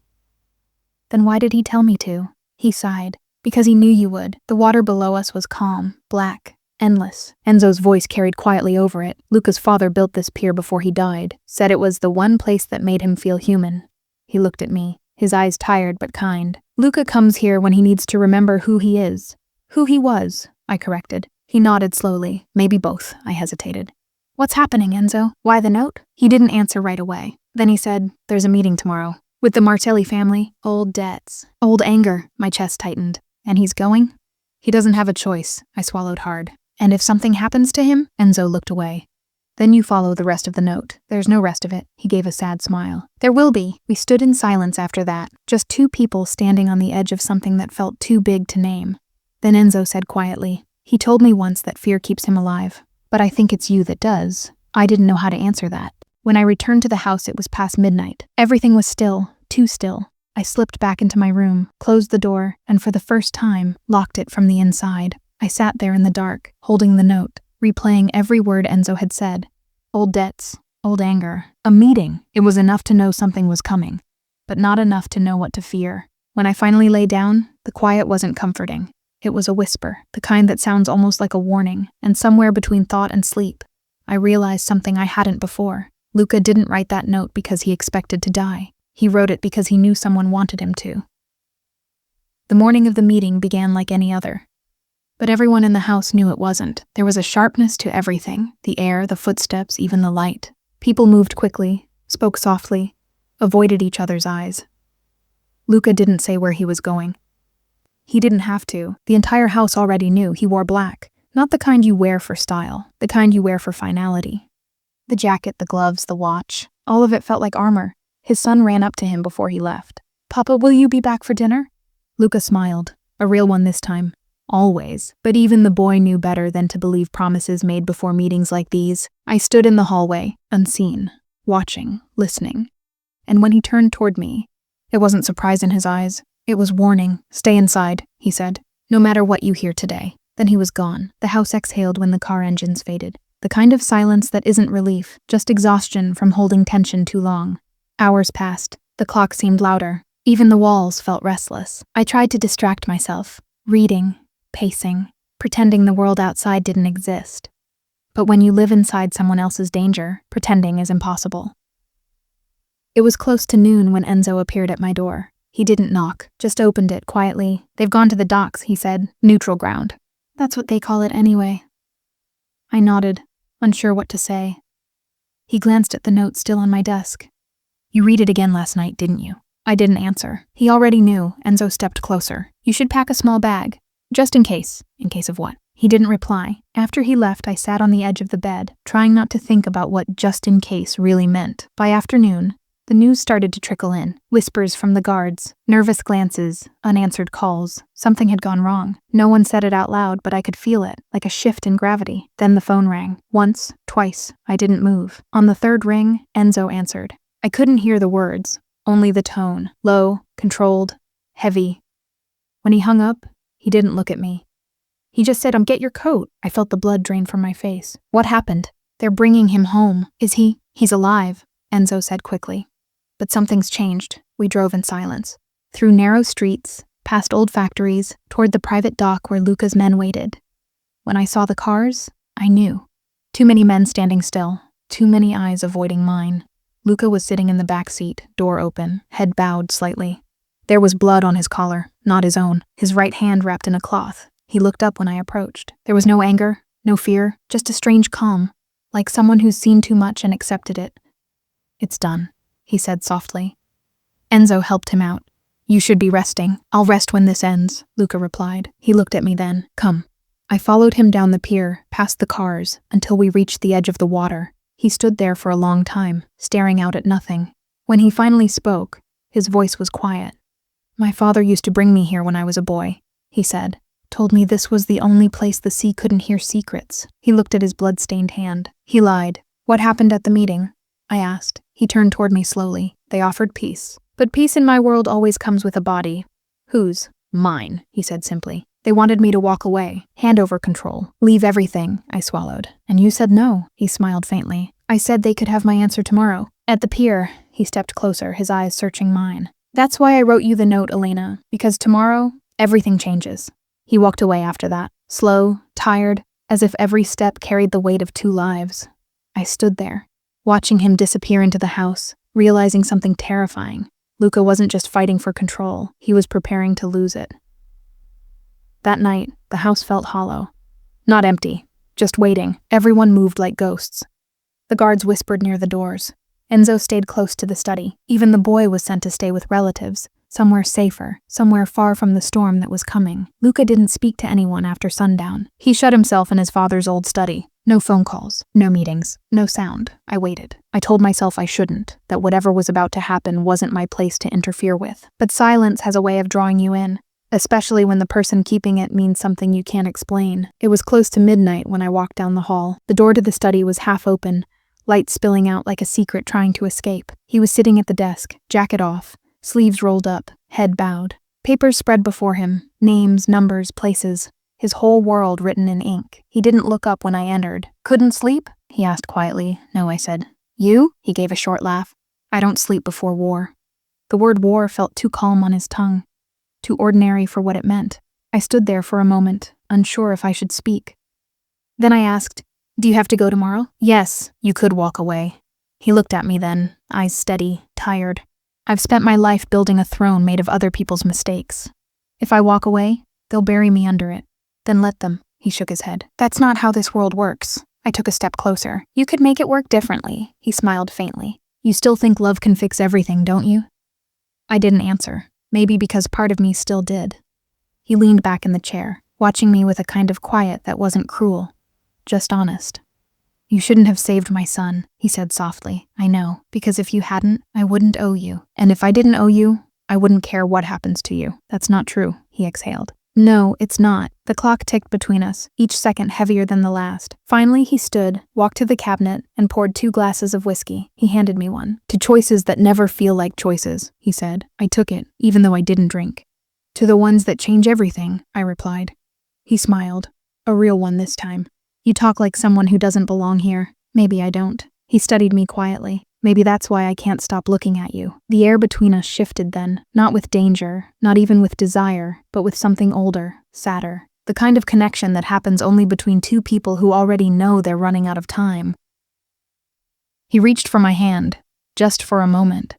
Then why did he tell me to? He sighed. Because he knew you would. The water below us was calm, black, endless. Enzo's voice carried quietly over it. Luca's father built this pier before he died, said it was the one place that made him feel human. He looked at me, his eyes tired but kind. Luca comes here when he needs to remember who he is. Who he was, I corrected. He nodded slowly. Maybe both, I hesitated. What's happening, Enzo? Why the note? He didn't answer right away. Then he said, there's a meeting tomorrow. With the Martelli family. Old debts. Old anger. My chest tightened. And he's going? He doesn't have a choice. I swallowed hard. And if something happens to him? Enzo looked away. Then you follow the rest of the note. There's no rest of it. He gave a sad smile. There will be. We stood in silence after that, just two people standing on the edge of something that felt too big to name. Then Enzo said quietly, he told me once that fear keeps him alive. But I think it's you that does. I didn't know how to answer that. When I returned to the house, it was past midnight. Everything was still, too still. I slipped back into my room, closed the door, and for the first time, locked it from the inside. I sat there in the dark, holding the note, replaying every word Enzo had said. Old debts, old anger, a meeting. It was enough to know something was coming, but not enough to know what to fear. When I finally lay down, the quiet wasn't comforting. It was a whisper, the kind that sounds almost like a warning, and somewhere between thought and sleep, I realized something I hadn't before. Luca didn't write that note because he expected to die. He wrote it because he knew someone wanted him to. The morning of the meeting began like any other. But everyone in the house knew it wasn't. There was a sharpness to everything, the air, the footsteps, even the light. People moved quickly, spoke softly, avoided each other's eyes. Luca didn't say where he was going. He didn't have to. The entire house already knew he wore black. Not the kind you wear for style, the kind you wear for finality. The jacket, the gloves, the watch, all of it felt like armor. His son ran up to him before he left. Papa, will you be back for dinner? Luca smiled, a real one this time. Always. But even the boy knew better than to believe promises made before meetings like these. I stood in the hallway, unseen, watching, listening. And when he turned toward me, it wasn't surprise in his eyes. It was warning. Stay inside, he said. No matter what you hear today. Then he was gone. The house exhaled when the car engines faded. The kind of silence that isn't relief, just exhaustion from holding tension too long. Hours passed. The clock seemed louder. Even the walls felt restless. I tried to distract myself, reading, pacing, pretending the world outside didn't exist. But when you live inside someone else's danger, pretending is impossible. It was close to noon when Enzo appeared at my door. He didn't knock, just opened it quietly. They've gone to the docks, he said. Neutral ground. That's what they call it anyway. I nodded, unsure what to say. He glanced at the note still on my desk. You read it again last night, didn't you? I didn't answer. He already knew. Enzo stepped closer. You should pack a small bag. Just in case. In case of what? He didn't reply. After he left, I sat on the edge of the bed, trying not to think about what just in case really meant. By afternoon, the news started to trickle in. Whispers from the guards, nervous glances, unanswered calls. Something had gone wrong. No one said it out loud, but I could feel it, like a shift in gravity. Then the phone rang. Once, twice. I didn't move. On the third ring, Enzo answered. I couldn't hear the words, only the tone. Low, controlled, heavy. When he hung up, he didn't look at me. He just said, get your coat. I felt the blood drain from my face. What happened? They're bringing him home. Is he? He's alive, Enzo said quickly. But something's changed. We drove in silence. Through narrow streets, past old factories, toward the private dock where Luca's men waited. When I saw the cars, I knew. Too many men standing still. Too many eyes avoiding mine. Luca was sitting in the back seat, door open, head bowed slightly. There was blood on his collar, not his own, his right hand wrapped in a cloth. He looked up when I approached. There was no anger, no fear, just a strange calm, like someone who's seen too much and accepted it. It's done, he said softly. Enzo helped him out. You should be resting. I'll rest when this ends, Luca replied. He looked at me then. Come. I followed him down the pier, past the cars, until we reached the edge of the water. He stood there for a long time, staring out at nothing. When he finally spoke, his voice was quiet. My father used to bring me here when I was a boy, he said. Told me this was the only place the sea couldn't hear secrets. He looked at his blood-stained hand. He lied. What happened at the meeting? I asked. He turned toward me slowly. They offered peace. But peace in my world always comes with a body. Whose? Mine, he said simply. They wanted me to walk away, hand over control, leave everything, I swallowed. And you said no, he smiled faintly. I said they could have my answer tomorrow. At the pier, he stepped closer, his eyes searching mine. That's why I wrote you the note, Elena, because tomorrow, everything changes. He walked away after that, slow, tired, as if every step carried the weight of 2 lives. I stood there, watching him disappear into the house, realizing something terrifying. Luca wasn't just fighting for control, he was preparing to lose it. That night, the house felt hollow. Not empty, just waiting. Everyone moved like ghosts. The guards whispered near the doors. Enzo stayed close to the study. Even the boy was sent to stay with relatives. somewhere safer, somewhere far from the storm that was coming. Luca didn't speak to anyone after sundown. He shut himself in his father's old study. No phone calls, no meetings, no sound. I waited. I told myself I shouldn't, that whatever was about to happen wasn't my place to interfere with. But silence has a way of drawing you in, especially when the person keeping it means something you can't explain. It was close to midnight when I walked down the hall. The door to the study was half open, light spilling out like a secret trying to escape. He was sitting at the desk, jacket off, sleeves rolled up, head bowed. Papers spread before him, names, numbers, places. His whole world written in ink. He didn't look up when I entered. Couldn't sleep? He asked quietly. No, I said. You? He gave a short laugh. I don't sleep before war. The word war felt too calm on his tongue, too ordinary for what it meant. I stood there for a moment, unsure if I should speak. Then I asked, do you have to go tomorrow? Yes, you could walk away. He looked at me then, eyes steady, tired. I've spent my life building a throne made of other people's mistakes. If I walk away, they'll bury me under it. Then let them. He shook his head. That's not how this world works. I took a step closer. You could make it work differently. He smiled faintly. You still think love can fix everything, don't you? I didn't answer, maybe because part of me still did. He leaned back in the chair, watching me with a kind of quiet that wasn't cruel, just honest. You shouldn't have saved my son, he said softly. I know, because if you hadn't, I wouldn't owe you. And if I didn't owe you, I wouldn't care what happens to you. That's not true, he exhaled. No, it's not. The clock ticked between us, each second heavier than the last. Finally, he stood, walked to the cabinet, and poured 2 glasses of whiskey. He handed me one. To choices that never feel like choices, he said. I took it, even though I didn't drink. To the ones that change everything, I replied. He smiled. A real one this time. You talk like someone who doesn't belong here. Maybe I don't. He studied me quietly. Maybe that's why I can't stop looking at you. The air between us shifted then, not with danger, not even with desire, but with something older, sadder. The kind of connection that happens only between 2 people who already know they're running out of time. He reached for my hand, just for a moment.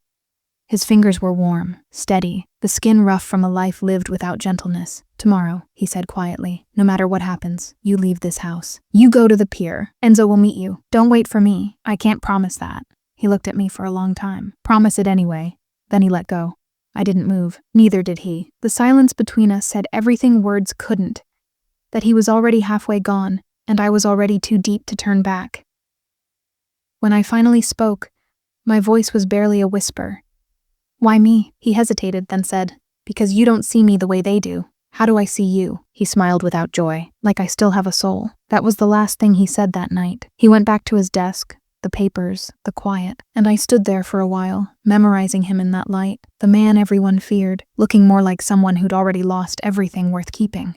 His fingers were warm, steady, the skin rough from a life lived without gentleness. Tomorrow, he said quietly, no matter what happens, you leave this house. You go to the pier. Enzo will meet you. Don't wait for me. I can't promise that. He looked at me for a long time. Promise it anyway. Then he let go. I didn't move. Neither did he. The silence between us said everything words couldn't. That he was already halfway gone, and I was already too deep to turn back. When I finally spoke, my voice was barely a whisper. Why me? He hesitated, then said, because you don't see me the way they do. How do I see you? He smiled without joy, like I still have a soul. That was the last thing he said that night. He went back to his desk, the papers, the quiet, and I stood there for a while, memorizing him in that light, the man everyone feared, looking more like someone who'd already lost everything worth keeping.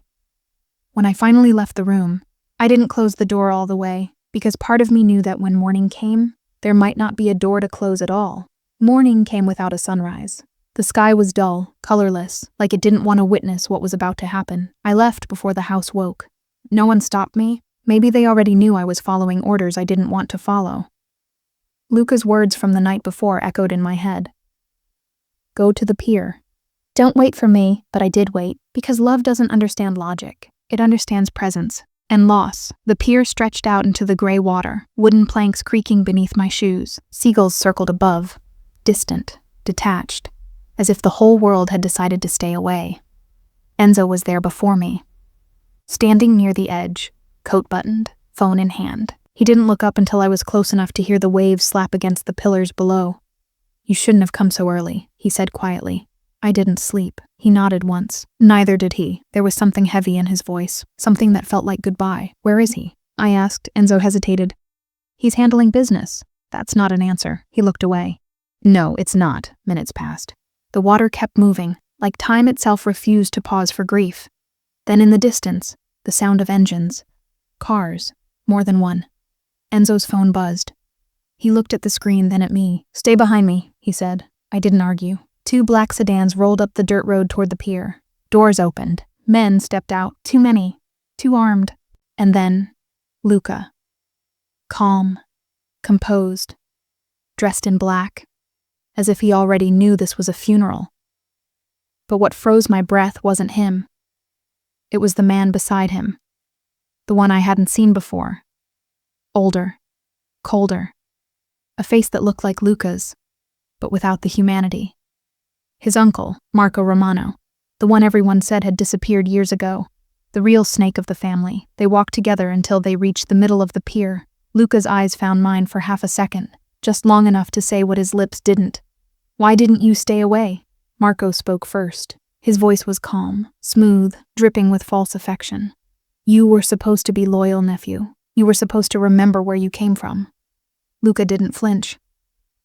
When I finally left the room, I didn't close the door all the way, because part of me knew that when morning came, there might not be a door to close at all. Morning came without a sunrise. The sky was dull, colorless, like it didn't want to witness what was about to happen. I left before the house woke. No one stopped me. Maybe they already knew I was following orders I didn't want to follow. Luca's words from the night before echoed in my head. Go to the pier. Don't wait for me, but I did wait, because love doesn't understand logic. It understands presence and loss. The pier stretched out into the gray water, wooden planks creaking beneath my shoes. Seagulls circled above, distant, detached, as if the whole world had decided to stay away. Enzo was there before me, standing near the edge, coat buttoned, phone in hand. He didn't look up until I was close enough to hear the waves slap against the pillars below. You shouldn't have come so early, he said quietly. I didn't sleep. He nodded once. Neither did he. There was something heavy in his voice, something that felt like goodbye. Where is he? I asked. Enzo hesitated. He's handling business. That's not an answer. He looked away. No, it's not. Minutes passed. The water kept moving, like time itself refused to pause for grief. Then in the distance, the sound of engines. Cars. More than one. Enzo's phone buzzed. He looked at the screen, then at me. Stay behind me, he said. I didn't argue. 2 black sedans rolled up the dirt road toward the pier. Doors opened. Men stepped out. Too many. Too armed. And then, Luca. Calm. Composed. Dressed in black. As if he already knew this was a funeral. But what froze my breath wasn't him. It was the man beside him. The one I hadn't seen before. Older. Colder. A face that looked like Luca's, but without the humanity. His uncle, Marco Romano, the one everyone said had disappeared years ago. The real snake of the family. They walked together until they reached the middle of the pier. Luca's eyes found mine for half a second, just long enough to say what his lips didn't. "Why didn't you stay away?" Marco spoke first. His voice was calm, smooth, dripping with false affection. "You were supposed to be loyal, nephew. You were supposed to remember where you came from." Luca didn't flinch.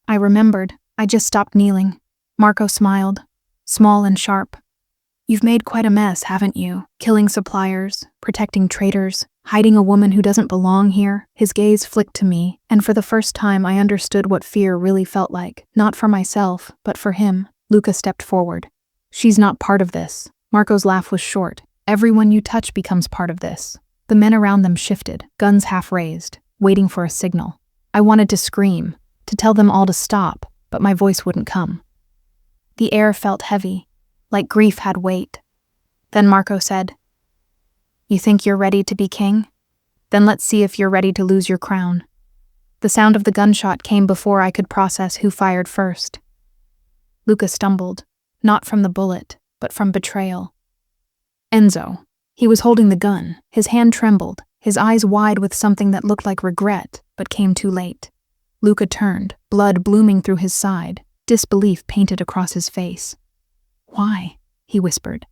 "I remembered. I just stopped kneeling." Marco smiled, small and sharp. "You've made quite a mess, haven't you? Killing suppliers, protecting traitors, hiding a woman who doesn't belong here." His gaze flicked to me, and for the first time I understood what fear really felt like. Not for myself, but for him. Luca stepped forward. "She's not part of this." Marco's laugh was short. "Everyone you touch becomes part of this." The men around them shifted, guns half raised, waiting for a signal. I wanted to scream, to tell them all to stop, but my voice wouldn't come. The air felt heavy, like grief had weight. Then Marco said, "You think you're ready to be king? Then let's see if you're ready to lose your crown." The sound of the gunshot came before I could process who fired first. Luca stumbled, not from the bullet, but from betrayal. Enzo. He was holding the gun. His hand trembled, his eyes wide with something that looked like regret, but came too late. Luca turned, blood blooming through his side, disbelief painted across his face. "Why?" he whispered.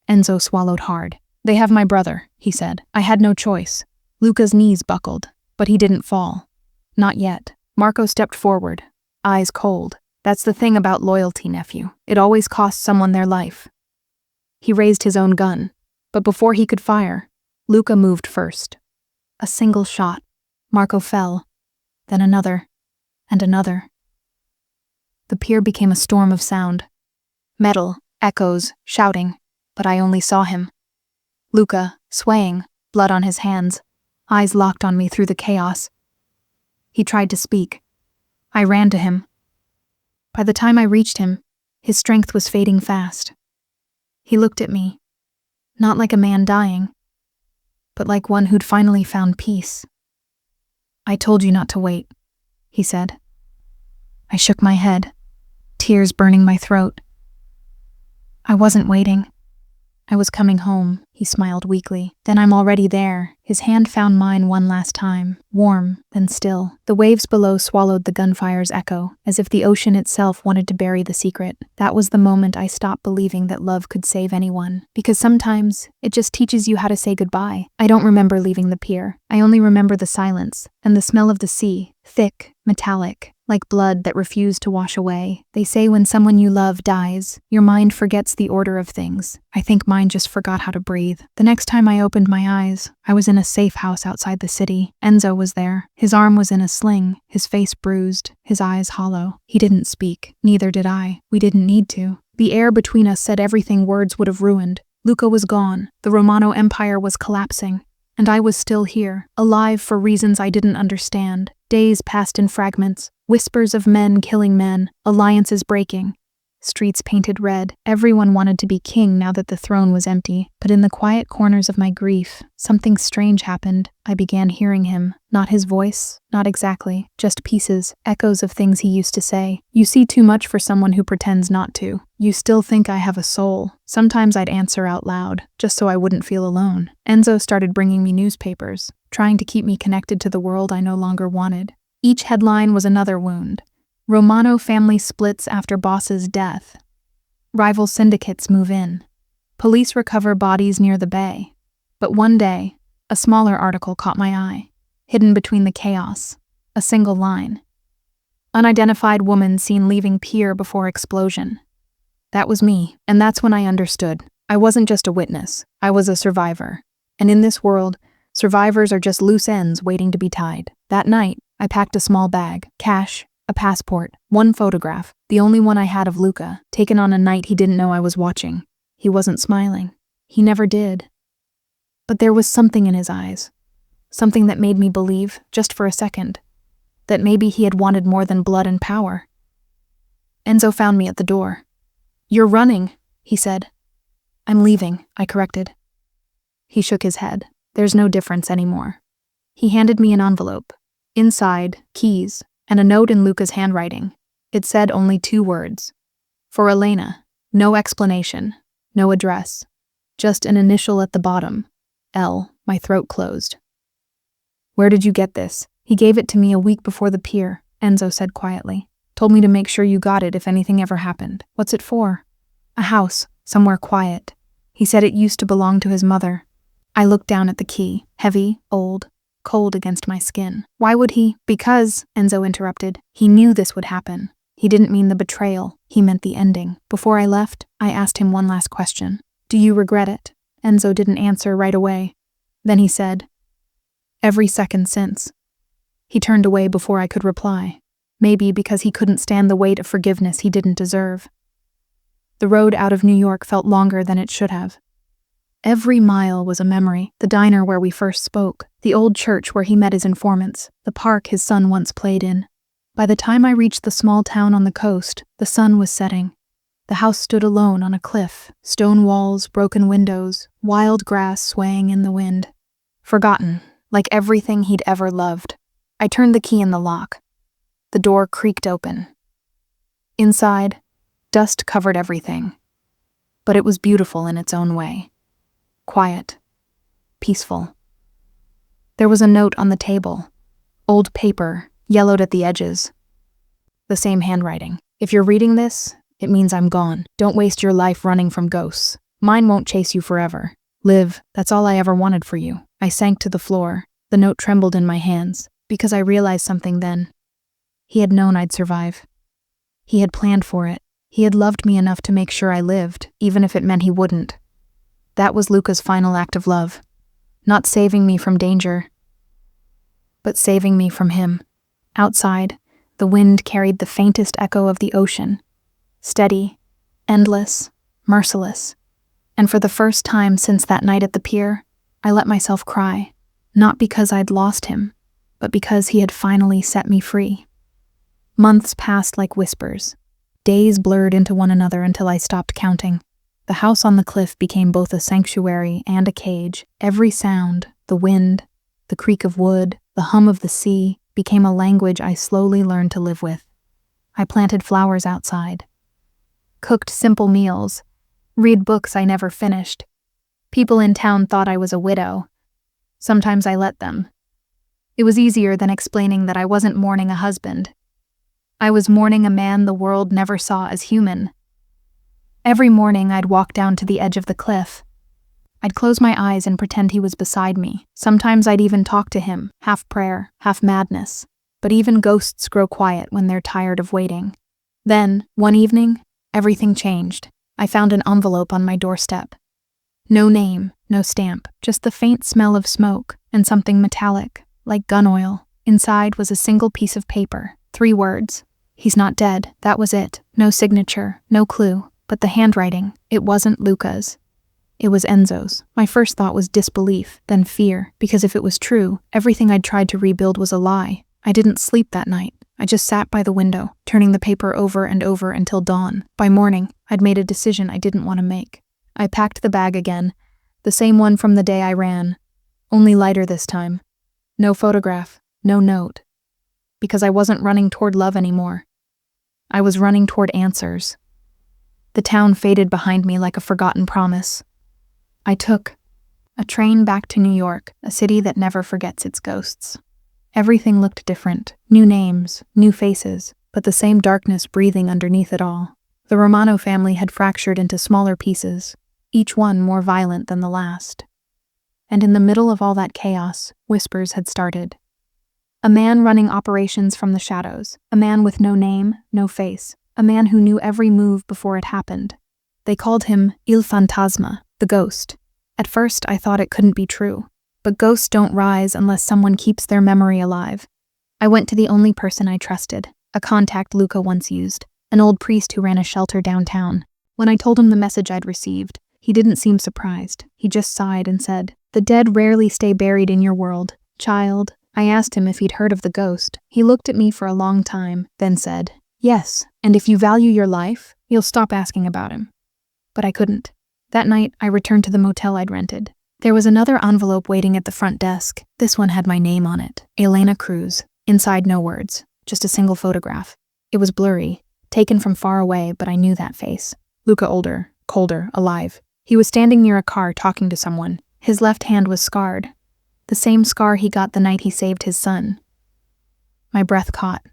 Enzo swallowed hard. "They have my brother," he said. "I had no choice." Luca's knees buckled, but he didn't fall. Not yet. Marco stepped forward, eyes cold. "That's the thing about loyalty, nephew. It always costs someone their life." He raised his own gun, but before he could fire, Luca moved first. A single shot. Marco fell, then another, and another. The pier became a storm of sound. Metal, echoes, shouting, but I only saw him. Luca, swaying, blood on his hands, eyes locked on me through the chaos. He tried to speak. I ran to him. By the time I reached him, his strength was fading fast. He looked at me, not like a man dying, but like one who'd finally found peace. "I told you not to wait," he said. I shook my head, tears burning my throat. "I wasn't waiting. I was coming home," he smiled weakly. "Then I'm already there." His hand found mine one last time, warm, then still. The waves below swallowed the gunfire's echo, as if the ocean itself wanted to bury the secret. That was the moment I stopped believing that love could save anyone, because sometimes it just teaches you how to say goodbye. I don't remember leaving the pier. I only remember the silence, and the smell of the sea, thick, metallic, like blood that refused to wash away. They say when someone you love dies, your mind forgets the order of things. I think mine just forgot how to breathe. The next time I opened my eyes, I was in a safe house outside the city. Enzo was there. His arm was in a sling, his face bruised, his eyes hollow. He didn't speak. Neither did I. We didn't need to. The air between us said everything words would have ruined. Luca was gone. The Romano Empire was collapsing. And I was still here, alive for reasons I didn't understand. Days passed in fragments, whispers of men killing men, alliances breaking. Streets painted red. Everyone wanted to be king now that the throne was empty. But in the quiet corners of my grief, something strange happened. I began hearing him. Not his voice, not exactly, just pieces, echoes of things he used to say. "You see too much for someone who pretends not to. You still think I have a soul." Sometimes I'd answer out loud, just so I wouldn't feel alone. Enzo started bringing me newspapers, trying to keep me connected to the world I no longer wanted. Each headline was another wound. Romano family splits after boss's death. Rival syndicates move in. Police recover bodies near the bay. But one day, a smaller article caught my eye. Hidden between the chaos, a single line. Unidentified woman seen leaving pier before explosion. That was me, and that's when I understood. I wasn't just a witness, I was a survivor. And in this world, survivors are just loose ends waiting to be tied. That night, I packed a small bag, cash, a passport, one photograph, the only one I had of Luca, taken on a night he didn't know I was watching. He wasn't smiling. He never did. But there was something in his eyes. Something that made me believe, just for a second, that maybe he had wanted more than blood and power. Enzo found me at the door. "You're running," he said. "I'm leaving," I corrected. He shook his head. "There's no difference anymore." He handed me an envelope. Inside, keys, and a note in Luca's handwriting. It said only 2 words. "For Elena, No explanation, no address, just an initial at the bottom, L. My throat closed. Where did you get this? He gave it to me a week before the pier, Enzo said quietly. Told me to make sure you got it if anything ever happened. What's it for? A house, somewhere quiet. He said it used to belong to his mother. I looked down at the key, heavy, old, cold against my skin. Why would he? Because, Enzo interrupted, he knew this would happen. He didn't mean the betrayal, he meant the ending. Before I left, I asked him one last question. Do you regret it? Enzo didn't answer right away. Then he said, every second since. He turned away before I could reply. Maybe because he couldn't stand the weight of forgiveness he didn't deserve. The road out of New York felt longer than it should have. Every mile was a memory. The diner where we first spoke, the old church where he met his informants, the park his son once played in. By the time I reached the small town on the coast, the sun was setting. The house stood alone on a cliff, stone walls, broken windows, wild grass swaying in the wind. Forgotten, like everything he'd ever loved. I turned the key in the lock. The door creaked open. Inside, dust covered everything. But it was beautiful in its own way. Quiet. Peaceful. There was a note on the table. Old paper, yellowed at the edges. The same handwriting. If you're reading this, it means I'm gone. Don't waste your life running from ghosts. Mine won't chase you forever. Live, that's all I ever wanted for you. I sank to the floor. The note trembled in my hands, because I realized something then. He had known I'd survive. He had planned for it. He had loved me enough to make sure I lived, even if it meant he wouldn't. That was Luca's final act of love. Not saving me from danger, but saving me from him. Outside, the wind carried the faintest echo of the ocean. Steady, endless, merciless. And for the first time since that night at the pier, I let myself cry. Not because I'd lost him, but because he had finally set me free. Months passed like whispers. Days blurred into one another until I stopped counting. The house on the cliff became both a sanctuary and a cage. Every sound, the wind, the creak of wood, the hum of the sea, became a language I slowly learned to live with. I planted flowers outside, cooked simple meals, read books I never finished. People in town thought I was a widow. Sometimes I let them. It was easier than explaining that I wasn't mourning a husband. I was mourning a man the world never saw as human. Every morning I'd walk down to the edge of the cliff. I'd close my eyes and pretend he was beside me. Sometimes I'd even talk to him, half prayer, half madness. But even ghosts grow quiet when they're tired of waiting. Then, one evening, everything changed. I found an envelope on my doorstep. No name, no stamp, just the faint smell of smoke and something metallic, like gun oil. Inside was a single piece of paper, 3 words. He's not dead, that was it. No signature, no clue. But the handwriting, it wasn't Luca's. It was Enzo's. My first thought was disbelief, then fear, because if it was true, everything I'd tried to rebuild was a lie. I didn't sleep that night. I just sat by the window, turning the paper over and over until dawn. By morning, I'd made a decision I didn't want to make. I packed the bag again, the same one from the day I ran, only lighter this time. No photograph, no note. Because I wasn't running toward love anymore. I was running toward answers. The town faded behind me like a forgotten promise. I took a train back to New York, a city that never forgets its ghosts. Everything looked different, new names, new faces, but the same darkness breathing underneath it all. The Romano family had fractured into smaller pieces, each one more violent than the last. And in the middle of all that chaos, whispers had started. A man running operations from the shadows, a man with no name, no face, a man who knew every move before it happened. They called him Il Fantasma, the ghost. At first, I thought it couldn't be true. But ghosts don't rise unless someone keeps their memory alive. I went to the only person I trusted, a contact Luca once used, an old priest who ran a shelter downtown. When I told him the message I'd received, he didn't seem surprised. He just sighed and said, "The dead rarely stay buried in your world, child." I asked him if he'd heard of the ghost. He looked at me for a long time, then said, "Yes, and if you value your life, you'll stop asking about him." But I couldn't. That night, I returned to the motel I'd rented. There was another envelope waiting at the front desk. This one had my name on it, Elena Cruz. Inside, no words, just a single photograph. It was blurry, taken from far away, but I knew that face. Luca older, colder, alive. He was standing near a car talking to someone. His left hand was scarred. The same scar he got the night he saved his son. My breath caught.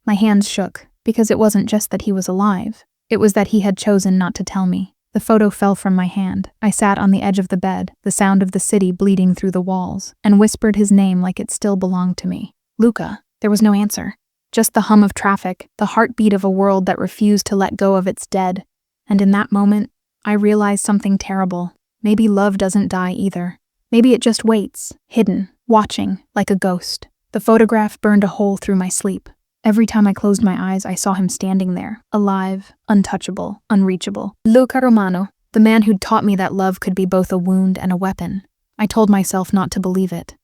My hands shook, because it wasn't just that he was alive. It was that he had chosen not to tell me. The photo fell from my hand. I sat on the edge of the bed, the sound of the city bleeding through the walls, and whispered his name like it still belonged to me. Luca. There was no answer. Just the hum of traffic, the heartbeat of a world that refused to let go of its dead. And in that moment, I realized something terrible. Maybe love doesn't die either. Maybe it just waits, hidden, watching, like a ghost. The photograph burned a hole through my sleep. Every time I closed my eyes, I saw him standing there, alive, untouchable, unreachable. Luca Romano, the man who'd taught me that love could be both a wound and a weapon. I told myself not to believe it.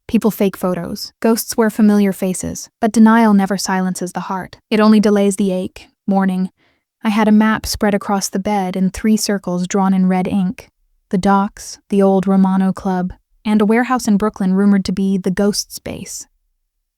People fake photos. Ghosts wear familiar faces, but denial never silences the heart. It only delays the ache, mourning. I had a map spread across the bed in 3 circles drawn in red ink. The docks, the old Romano Club, and a warehouse in Brooklyn rumored to be the Ghost's base.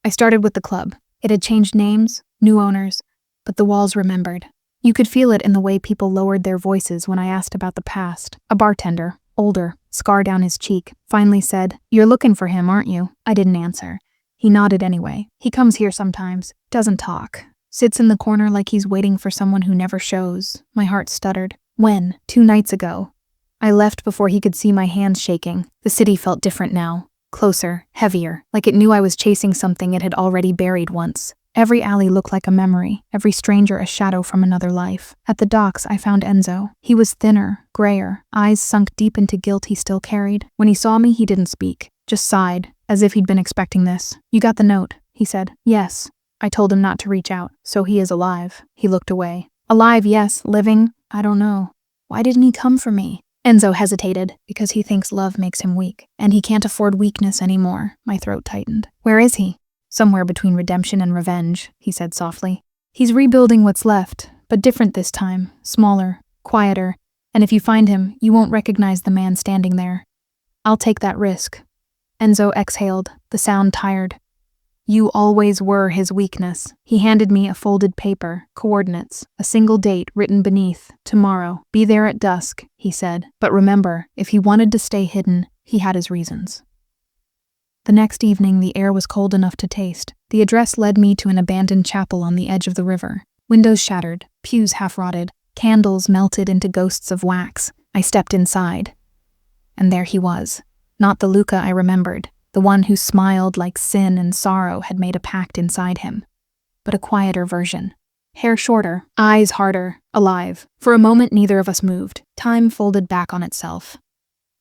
I started with the club. It had changed names, new owners, but the walls remembered. You could feel it in the way people lowered their voices when I asked about the past. A bartender, older, scar down his cheek, finally said, "You're looking for him, aren't you?" I didn't answer. He nodded anyway. "He comes here sometimes, doesn't talk. Sits in the corner like he's waiting for someone who never shows." My heart stuttered. When? 2 nights ago. I left before he could see my hands shaking. The city felt different now. Closer, heavier, like it knew I was chasing something it had already buried once. Every alley looked like a memory, every stranger a shadow from another life. At the docks, I found Enzo. He was thinner, grayer, eyes sunk deep into guilt he still carried. When he saw me, he didn't speak, just sighed, as if he'd been expecting this. "You got the note," he said. "Yes." I told him not to reach out, so he is alive. He looked away. "Alive, yes. Living? I don't know. Why didn't he come for me?" Enzo hesitated, because he thinks love makes him weak, and he can't afford weakness anymore. My throat tightened. "Where is he?" "Somewhere between redemption and revenge," he said softly. "He's rebuilding what's left, but different this time, smaller, quieter, and if you find him, you won't recognize the man standing there. I'll take that risk." Enzo exhaled, the sound tired. "You always were his weakness." He handed me a folded paper, coordinates, a single date written beneath, "Tomorrow. Be there at dusk," he said. "But remember, if he wanted to stay hidden, he had his reasons." The next evening, the air was cold enough to taste. The address led me to an abandoned chapel on the edge of the river. Windows shattered, pews half-rotted, candles melted into ghosts of wax. I stepped inside. And there he was. Not the Luca I remembered. The one who smiled like sin and sorrow had made a pact inside him. But a quieter version. Hair shorter, eyes harder, alive. For a moment, neither of us moved. Time folded back on itself.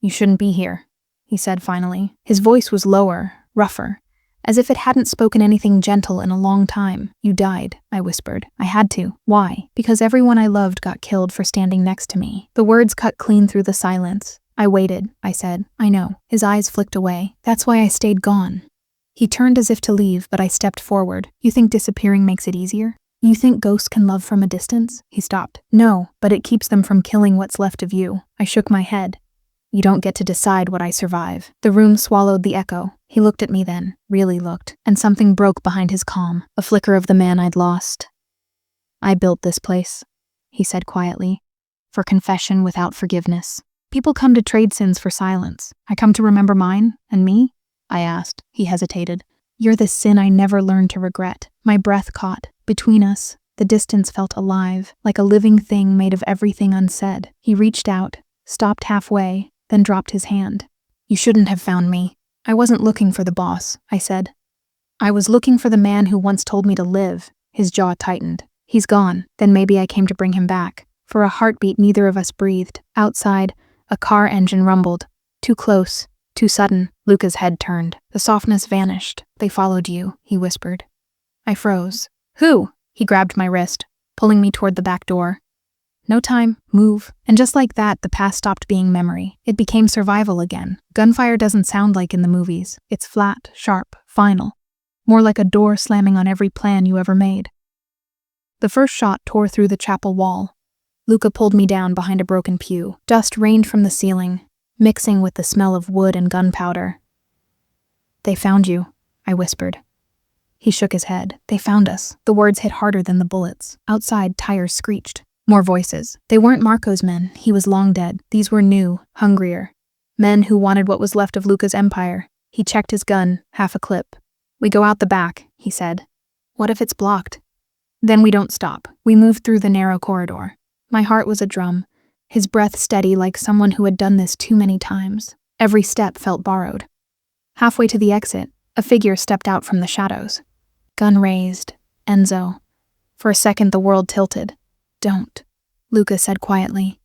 "You shouldn't be here," he said finally. His voice was lower, rougher, as if it hadn't spoken anything gentle in a long time. "You died," I whispered. "I had to." "Why?" "Because everyone I loved got killed for standing next to me." The words cut clean through the silence. "I waited," I said. "I know." His eyes flicked away. "That's why I stayed gone." He turned as if to leave, but I stepped forward. "You think disappearing makes it easier? You think ghosts can love from a distance?" He stopped. "No, but it keeps them from killing what's left of you." I shook my head. "You don't get to decide what I survive." The room swallowed the echo. He looked at me then, really looked, and something broke behind his calm, a flicker of the man I'd lost. "I built this place," he said quietly, "for confession without forgiveness. People come to trade sins for silence. I come to remember mine, and me?" I asked. He hesitated. "You're the sin I never learned to regret." My breath caught. Between us, the distance felt alive, like a living thing made of everything unsaid. He reached out, stopped halfway, then dropped his hand. "You shouldn't have found me." "I wasn't looking for the boss," I said. "I was looking for the man who once told me to live." His jaw tightened. "He's gone. Then maybe I came to bring him back." For a heartbeat, neither of us breathed. Outside, a car engine rumbled. Too close, too sudden. Luca's head turned. The softness vanished. "They followed you," he whispered. I froze. "Who?" He grabbed my wrist, pulling me toward the back door. "No time. Move." And just like that, the past stopped being memory. It became survival again. Gunfire doesn't sound like in the movies. It's flat, sharp, final. More like a door slamming on every plan you ever made. The first shot tore through the chapel wall. Luca pulled me down behind a broken pew. Dust rained from the ceiling, mixing with the smell of wood and gunpowder. "They found you," I whispered. He shook his head. "They found us." The words hit harder than the bullets. Outside, tires screeched. More voices. They weren't Marco's men. He was long dead. These were new, hungrier. Men who wanted what was left of Luca's empire. He checked his gun, half a clip. We go out the back, he said. What if it's blocked? Then we don't stop. We move through the narrow corridor. My heart was a drum, his breath steady like someone who had done this too many times. Every step felt borrowed. Halfway to the exit, a figure stepped out from the shadows. Gun raised. Enzo. For a second, the world tilted. Don't, Luca said quietly.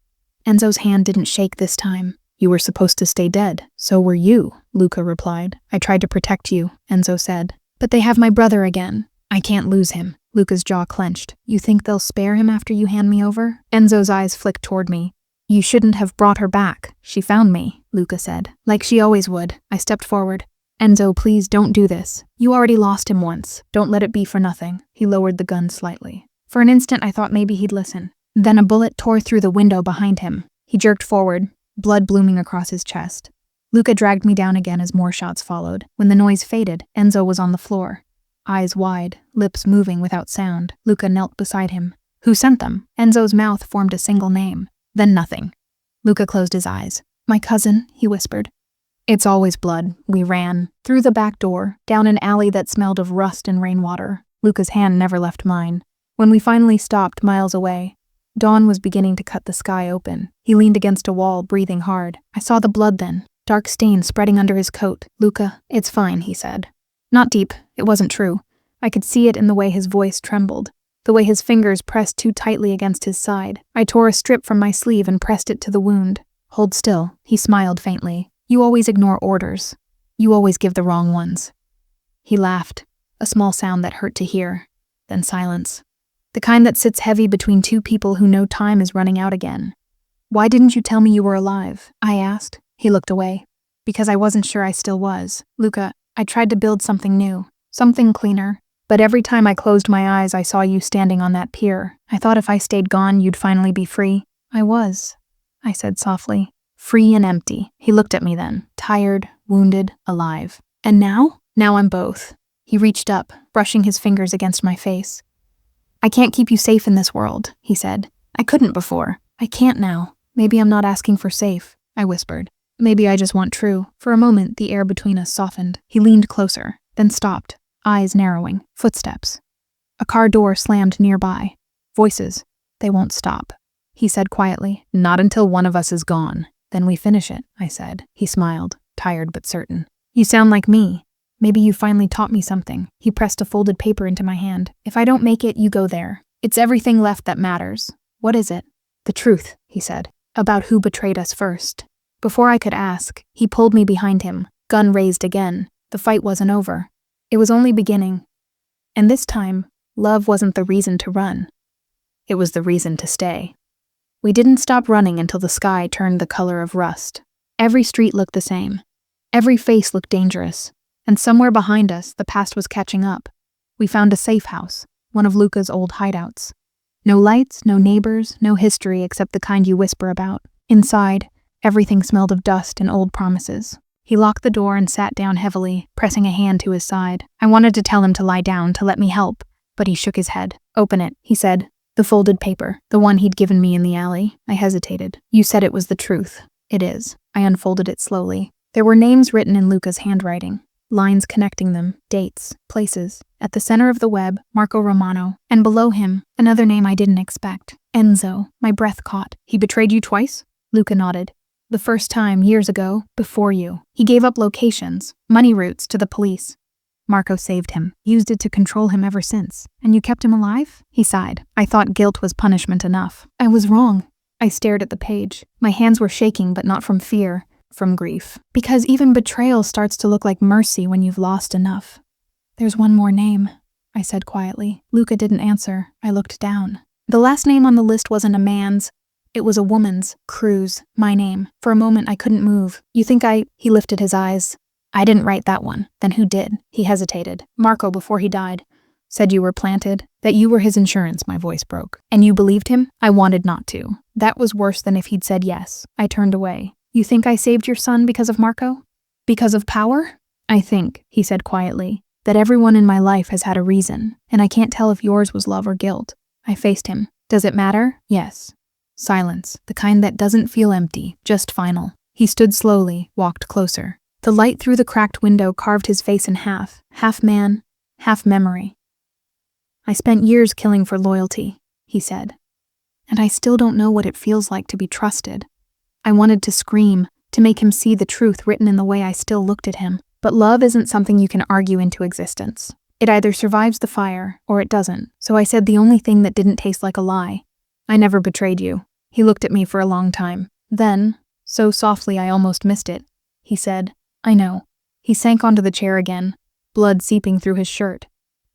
Enzo's hand didn't shake this time. You were supposed to stay dead. So were you, Luca replied. I tried to protect you, Enzo said. But they have my brother again. I can't lose him. Luca's jaw clenched. You think they'll spare him after you hand me over? Enzo's eyes flicked toward me. You shouldn't have brought her back. She found me, Luca said. Like she always would. I stepped forward. Enzo, please don't do this. You already lost him once. Don't let it be for nothing. He lowered the gun slightly. For an instant, I thought maybe he'd listen. Then a bullet tore through the window behind him. He jerked forward, blood blooming across his chest. Luca dragged me down again as more shots followed. When the noise faded, Enzo was on the floor. Eyes wide, lips moving without sound. Luca knelt beside him. Who sent them? Enzo's mouth formed a single name. Then nothing. Luca closed his eyes. My cousin, he whispered. It's always blood. We ran. Through the back door, down an alley that smelled of rust and rainwater. Luca's hand never left mine. When we finally stopped miles away, dawn was beginning to cut the sky open. He leaned against a wall, breathing hard. I saw the blood then. Dark stains spreading under his coat. Luca, it's fine, he said. Not deep. It wasn't true. I could see it in the way his voice trembled, the way his fingers pressed too tightly against his side. I tore a strip from my sleeve and pressed it to the wound. Hold still, he smiled faintly. You always ignore orders. You always give the wrong ones. He laughed, a small sound that hurt to hear. Then silence. The kind that sits heavy between two people who know time is running out again. Why didn't you tell me you were alive? I asked. He looked away. Because I wasn't sure I still was. Luca, I tried to build something new, something cleaner. But every time I closed my eyes, I saw you standing on that pier. I thought if I stayed gone, you'd finally be free. I was, I said softly. Free and empty. He looked at me then, tired, wounded, alive. And now? Now I'm both. He reached up, brushing his fingers against my face. I can't keep you safe in this world, he said. I couldn't before. I can't now. Maybe I'm not asking for safe, I whispered. Maybe I just want true. For a moment, the air between us softened. He leaned closer, then stopped, eyes narrowing, footsteps. A car door slammed nearby. Voices. They won't stop, he said quietly. Not until one of us is gone. Then we finish it, I said. He smiled, tired but certain. You sound like me. Maybe you finally taught me something. He pressed a folded paper into my hand. If I don't make it, you go there. It's everything left that matters. What is it? The truth, he said, about who betrayed us first. Before I could ask, he pulled me behind him, gun raised again. The fight wasn't over. It was only beginning. And this time, love wasn't the reason to run. It was the reason to stay. We didn't stop running until the sky turned the color of rust. Every street looked the same. Every face looked dangerous. And somewhere behind us, the past was catching up. We found a safe house, one of Luca's old hideouts. No lights, no neighbors, no history except the kind you whisper about. Inside, everything smelled of dust and old promises. He locked the door and sat down heavily, pressing a hand to his side. I wanted to tell him to lie down, to let me help, but he shook his head. Open it, he said. The folded paper, the one he'd given me in the alley. I hesitated. You said it was the truth. It is. I unfolded it slowly. There were names written in Luca's handwriting, lines connecting them, dates, places. At the center of the web, Marco Romano, and below him, another name I didn't expect. Enzo. My breath caught. He betrayed you twice? Luca nodded. The first time, years ago, before you. He gave up locations, money routes to the police. Marco saved him, used it to control him ever since. And you kept him alive? He sighed. I thought guilt was punishment enough. I was wrong. I stared at the page. My hands were shaking, but not from fear, from grief. Because even betrayal starts to look like mercy when you've lost enough. There's one more name, I said quietly. Luca didn't answer. I looked down. The last name on the list wasn't a man's. It was a woman's. Cruz. My name. For a moment, I couldn't move. You think He lifted his eyes. I didn't write that one. Then who did? He hesitated. Marco, before he died. Said you were planted. That you were his insurance, my voice broke. And you believed him? I wanted not to. That was worse than if he'd said yes. I turned away. You think I saved your son because of Marco? Because of power? I think, he said quietly, that everyone in my life has had a reason, and I can't tell if yours was love or guilt. I faced him. Does it matter? Yes. Silence, the kind that doesn't feel empty, just final. He stood slowly, walked closer. The light through the cracked window carved his face in half man, half memory. I spent years killing for loyalty, he said. And I still don't know what it feels like to be trusted. I wanted to scream, to make him see the truth written in the way I still looked at him. But love isn't something you can argue into existence. It either survives the fire, or it doesn't. So I said the only thing that didn't taste like a lie. I never betrayed you. He looked at me for a long time. Then, so softly I almost missed it, he said, I know. He sank onto the chair again, blood seeping through his shirt.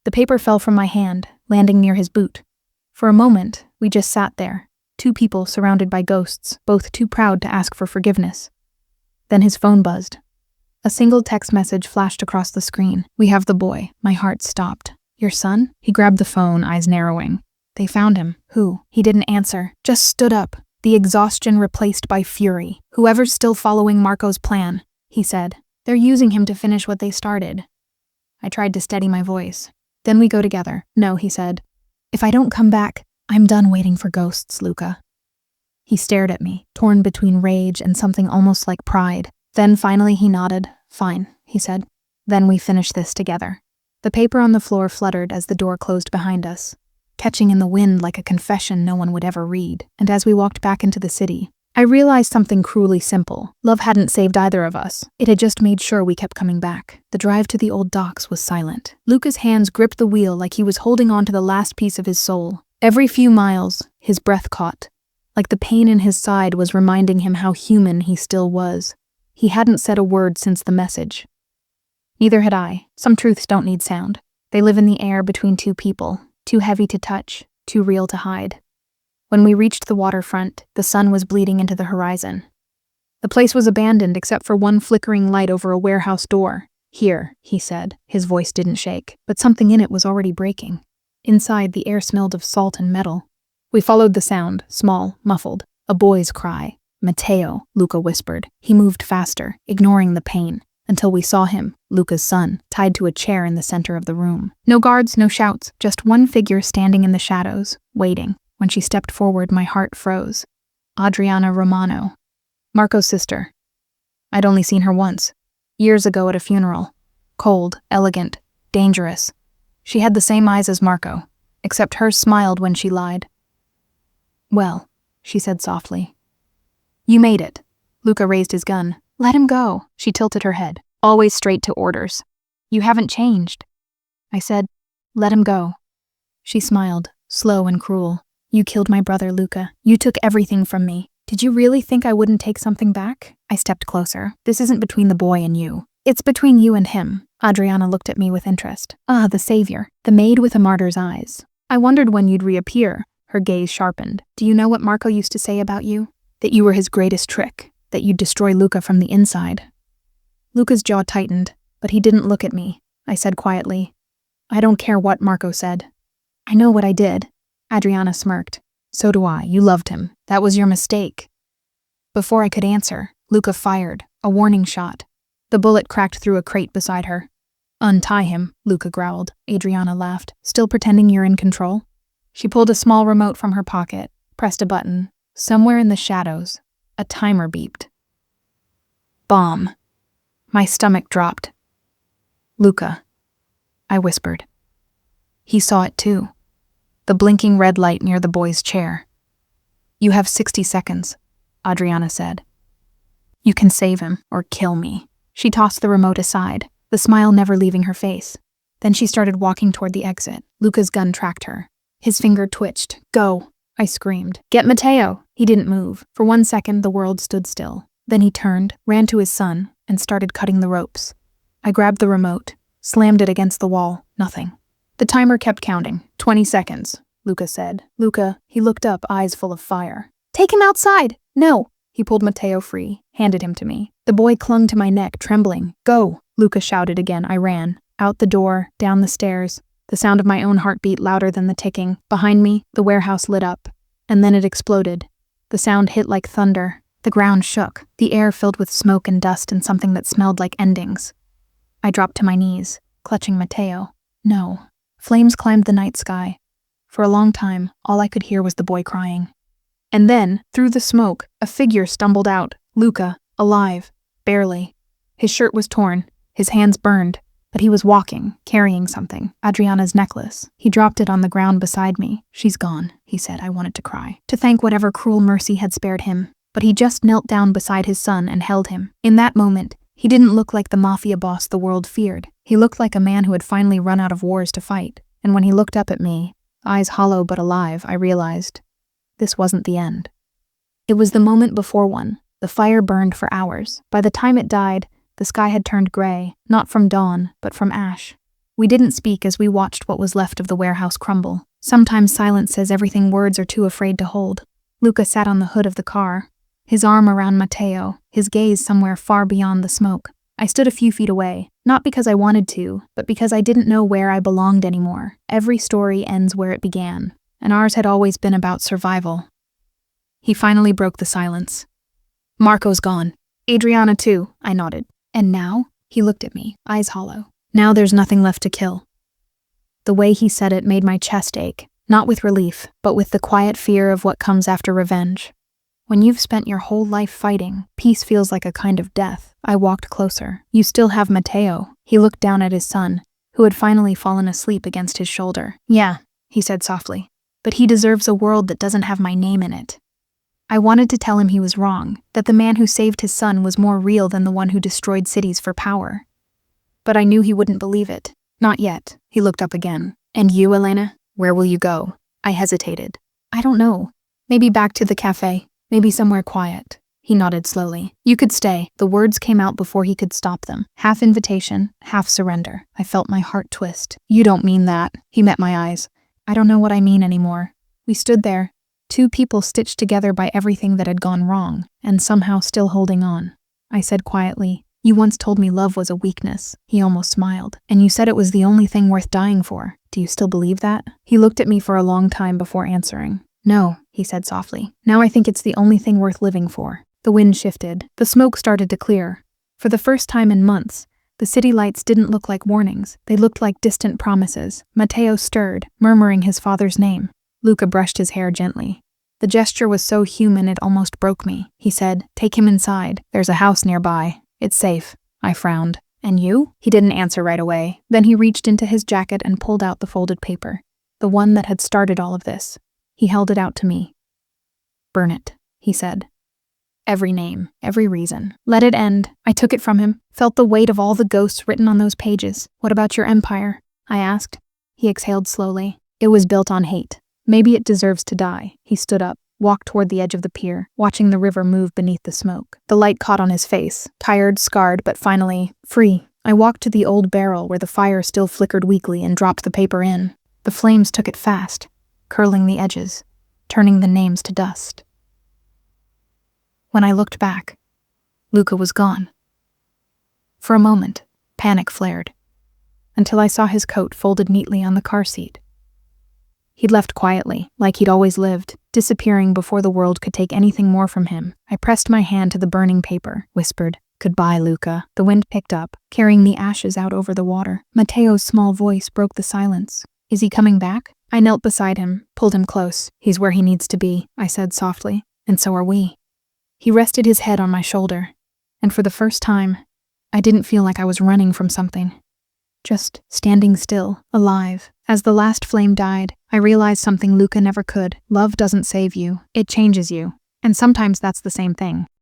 The paper fell from my hand, landing near his boot. For a moment, we just sat there, two people surrounded by ghosts, both too proud to ask for forgiveness. Then his phone buzzed. A single text message flashed across the screen. We have the boy. My heart stopped. Your son? He grabbed the phone, eyes narrowing. They found him. Who? He didn't answer, just stood up, the exhaustion replaced by fury. Whoever's still following Marco's plan, he said. They're using him to finish what they started. I tried to steady my voice. Then we go together. No, he said. If I don't come back, I'm done waiting for ghosts, Luca. He stared at me, torn between rage and something almost like pride. Then finally he nodded. Fine, he said. Then we finish this together. The paper on the floor fluttered as the door closed behind us, catching in the wind like a confession no one would ever read. And as we walked back into the city, I realized something cruelly simple. Love hadn't saved either of us. It had just made sure we kept coming back. The drive to the old docks was silent. Luca's hands gripped the wheel like he was holding on to the last piece of his soul. Every few miles, his breath caught, like the pain in his side was reminding him how human he still was. He hadn't said a word since the message. Neither had I. Some truths don't need sound. They live in the air between two people, too heavy to touch, too real to hide. When we reached the waterfront, the sun was bleeding into the horizon. The place was abandoned except for one flickering light over a warehouse door. Here, he said. His voice didn't shake, but something in it was already breaking. Inside, the air smelled of salt and metal. We followed the sound, small, muffled. A boy's cry. Matteo, Luca whispered. He moved faster, ignoring the pain, until we saw him, Luca's son, tied to a chair in the center of the room. No guards, no shouts, just one figure standing in the shadows, waiting. When she stepped forward, my heart froze. Adriana Romano, Marco's sister. I'd only seen her once, years ago at a funeral. Cold, elegant, dangerous. She had the same eyes as Marco, except hers smiled when she lied. Well, she said softly. You made it. Luca raised his gun. Let him go. She tilted her head, always straight to orders. You haven't changed. I said, let him go. She smiled, slow and cruel. You killed my brother, Luca. You took everything from me. Did you really think I wouldn't take something back? I stepped closer. This isn't between the boy and you. It's between you and him. Adriana looked at me with interest. Ah, the savior. The maid with a martyr's eyes. I wondered when you'd reappear. Her gaze sharpened. Do you know what Marco used to say about you? That you were his greatest trick, that you'd destroy Luca from the inside. Luca's jaw tightened, but he didn't look at me. I said quietly, I don't care what Marco said. I know what I did. Adriana smirked. So do I. You loved him. That was your mistake. Before I could answer, Luca fired, a warning shot. The bullet cracked through a crate beside her. Untie him, Luca growled. Adriana laughed. Still pretending you're in control? She pulled a small remote from her pocket, pressed a button. Somewhere in the shadows, a timer beeped. Bomb. My stomach dropped. Luca, I whispered. He saw it too. The blinking red light near the boy's chair. You have 60 seconds, Adriana said. You can save him or kill me. She tossed the remote aside, the smile never leaving her face. Then she started walking toward the exit. Luca's gun tracked her. His finger twitched. Go. I screamed. Get Matteo! He didn't move. For 1 second, the world stood still. Then he turned, ran to his son, and started cutting the ropes. I grabbed the remote, slammed it against the wall. Nothing. The timer kept counting. 20 seconds, Luca said. Luca, he looked up, eyes full of fire. Take him outside! No! He pulled Matteo free, handed him to me. The boy clung to my neck, trembling. Go! Luca shouted again. I ran. Out the door, down the stairs. The sound of my own heartbeat louder than the ticking. Behind me, the warehouse lit up. And then it exploded. The sound hit like thunder. The ground shook, the air filled with smoke and dust and something that smelled like endings. I dropped to my knees, clutching Matteo. No. Flames climbed the night sky. For a long time, all I could hear was the boy crying. And then, through the smoke, a figure stumbled out, Luca, alive, barely. His shirt was torn, his hands burned, but he was walking, carrying something, Adriana's necklace. He dropped it on the ground beside me. "She's gone," he said. I wanted to cry, to thank whatever cruel mercy had spared him. But he just knelt down beside his son and held him. In that moment, he didn't look like the Mafia boss the world feared. He looked like a man who had finally run out of wars to fight. And when he looked up at me, eyes hollow but alive, I realized this wasn't the end. It was the moment before one. The fire burned for hours. By the time it died, the sky had turned gray, not from dawn, but from ash. We didn't speak as we watched what was left of the warehouse crumble. Sometimes silence says everything words are too afraid to hold. Luca sat on the hood of the car, his arm around Matteo, his gaze somewhere far beyond the smoke. I stood a few feet away, not because I wanted to, but because I didn't know where I belonged anymore. Every story ends where it began, and ours had always been about survival. He finally broke the silence. "Marco's gone. Adriana too," I nodded. "And now?" He looked at me, eyes hollow. "Now there's nothing left to kill." The way he said it made my chest ache, not with relief, but with the quiet fear of what comes after revenge. When you've spent your whole life fighting, peace feels like a kind of death. I walked closer. "You still have Matteo." He looked down at his son, who had finally fallen asleep against his shoulder. "Yeah," he said softly, "but he deserves a world that doesn't have my name in it." I wanted to tell him he was wrong, that the man who saved his son was more real than the one who destroyed cities for power. But I knew he wouldn't believe it. "Not yet." He looked up again. "And you, Elena? Where will you go?" I hesitated. "I don't know. Maybe back to the cafe. Maybe somewhere quiet." He nodded slowly. "You could stay." The words came out before he could stop them. Half invitation, half surrender. I felt my heart twist. "You don't mean that." He met my eyes. "I don't know what I mean anymore." We stood there, two people stitched together by everything that had gone wrong, and somehow still holding on. I said quietly, "You once told me love was a weakness." He almost smiled. "And you said it was the only thing worth dying for. Do you still believe that?" He looked at me for a long time before answering. "No," he said softly. "Now I think it's the only thing worth living for." The wind shifted. The smoke started to clear. For the first time in months, the city lights didn't look like warnings. They looked like distant promises. Matteo stirred, murmuring his father's name. Luca brushed his hair gently. The gesture was so human it almost broke me. He said, "Take him inside. There's a house nearby. It's safe." I frowned. "And you?" He didn't answer right away. Then he reached into his jacket and pulled out the folded paper, the one that had started all of this. He held it out to me. "Burn it," he said. "Every name, every reason. Let it end." I took it from him, felt the weight of all the ghosts written on those pages. "What about your empire?" I asked. He exhaled slowly. "It was built on hate. Maybe it deserves to die." He stood up, walked toward the edge of the pier, watching the river move beneath the smoke. The light caught on his face, tired, scarred, but finally, free. I walked to the old barrel where the fire still flickered weakly and dropped the paper in. The flames took it fast, curling the edges, turning the names to dust. When I looked back, Luca was gone. For a moment, panic flared, until I saw his coat folded neatly on the car seat. He'd left quietly, like he'd always lived, disappearing before the world could take anything more from him. I pressed my hand to the burning paper, whispered, "Goodbye, Luca." The wind picked up, carrying the ashes out over the water. Matteo's small voice broke the silence. "Is he coming back?" I knelt beside him, pulled him close. "He's where he needs to be," I said softly, "and so are we." He rested his head on my shoulder, and for the first time, I didn't feel like I was running from something. Just standing still, alive. As the last flame died, I realized something Luca never could. Love doesn't save you, it changes you. And sometimes that's the same thing.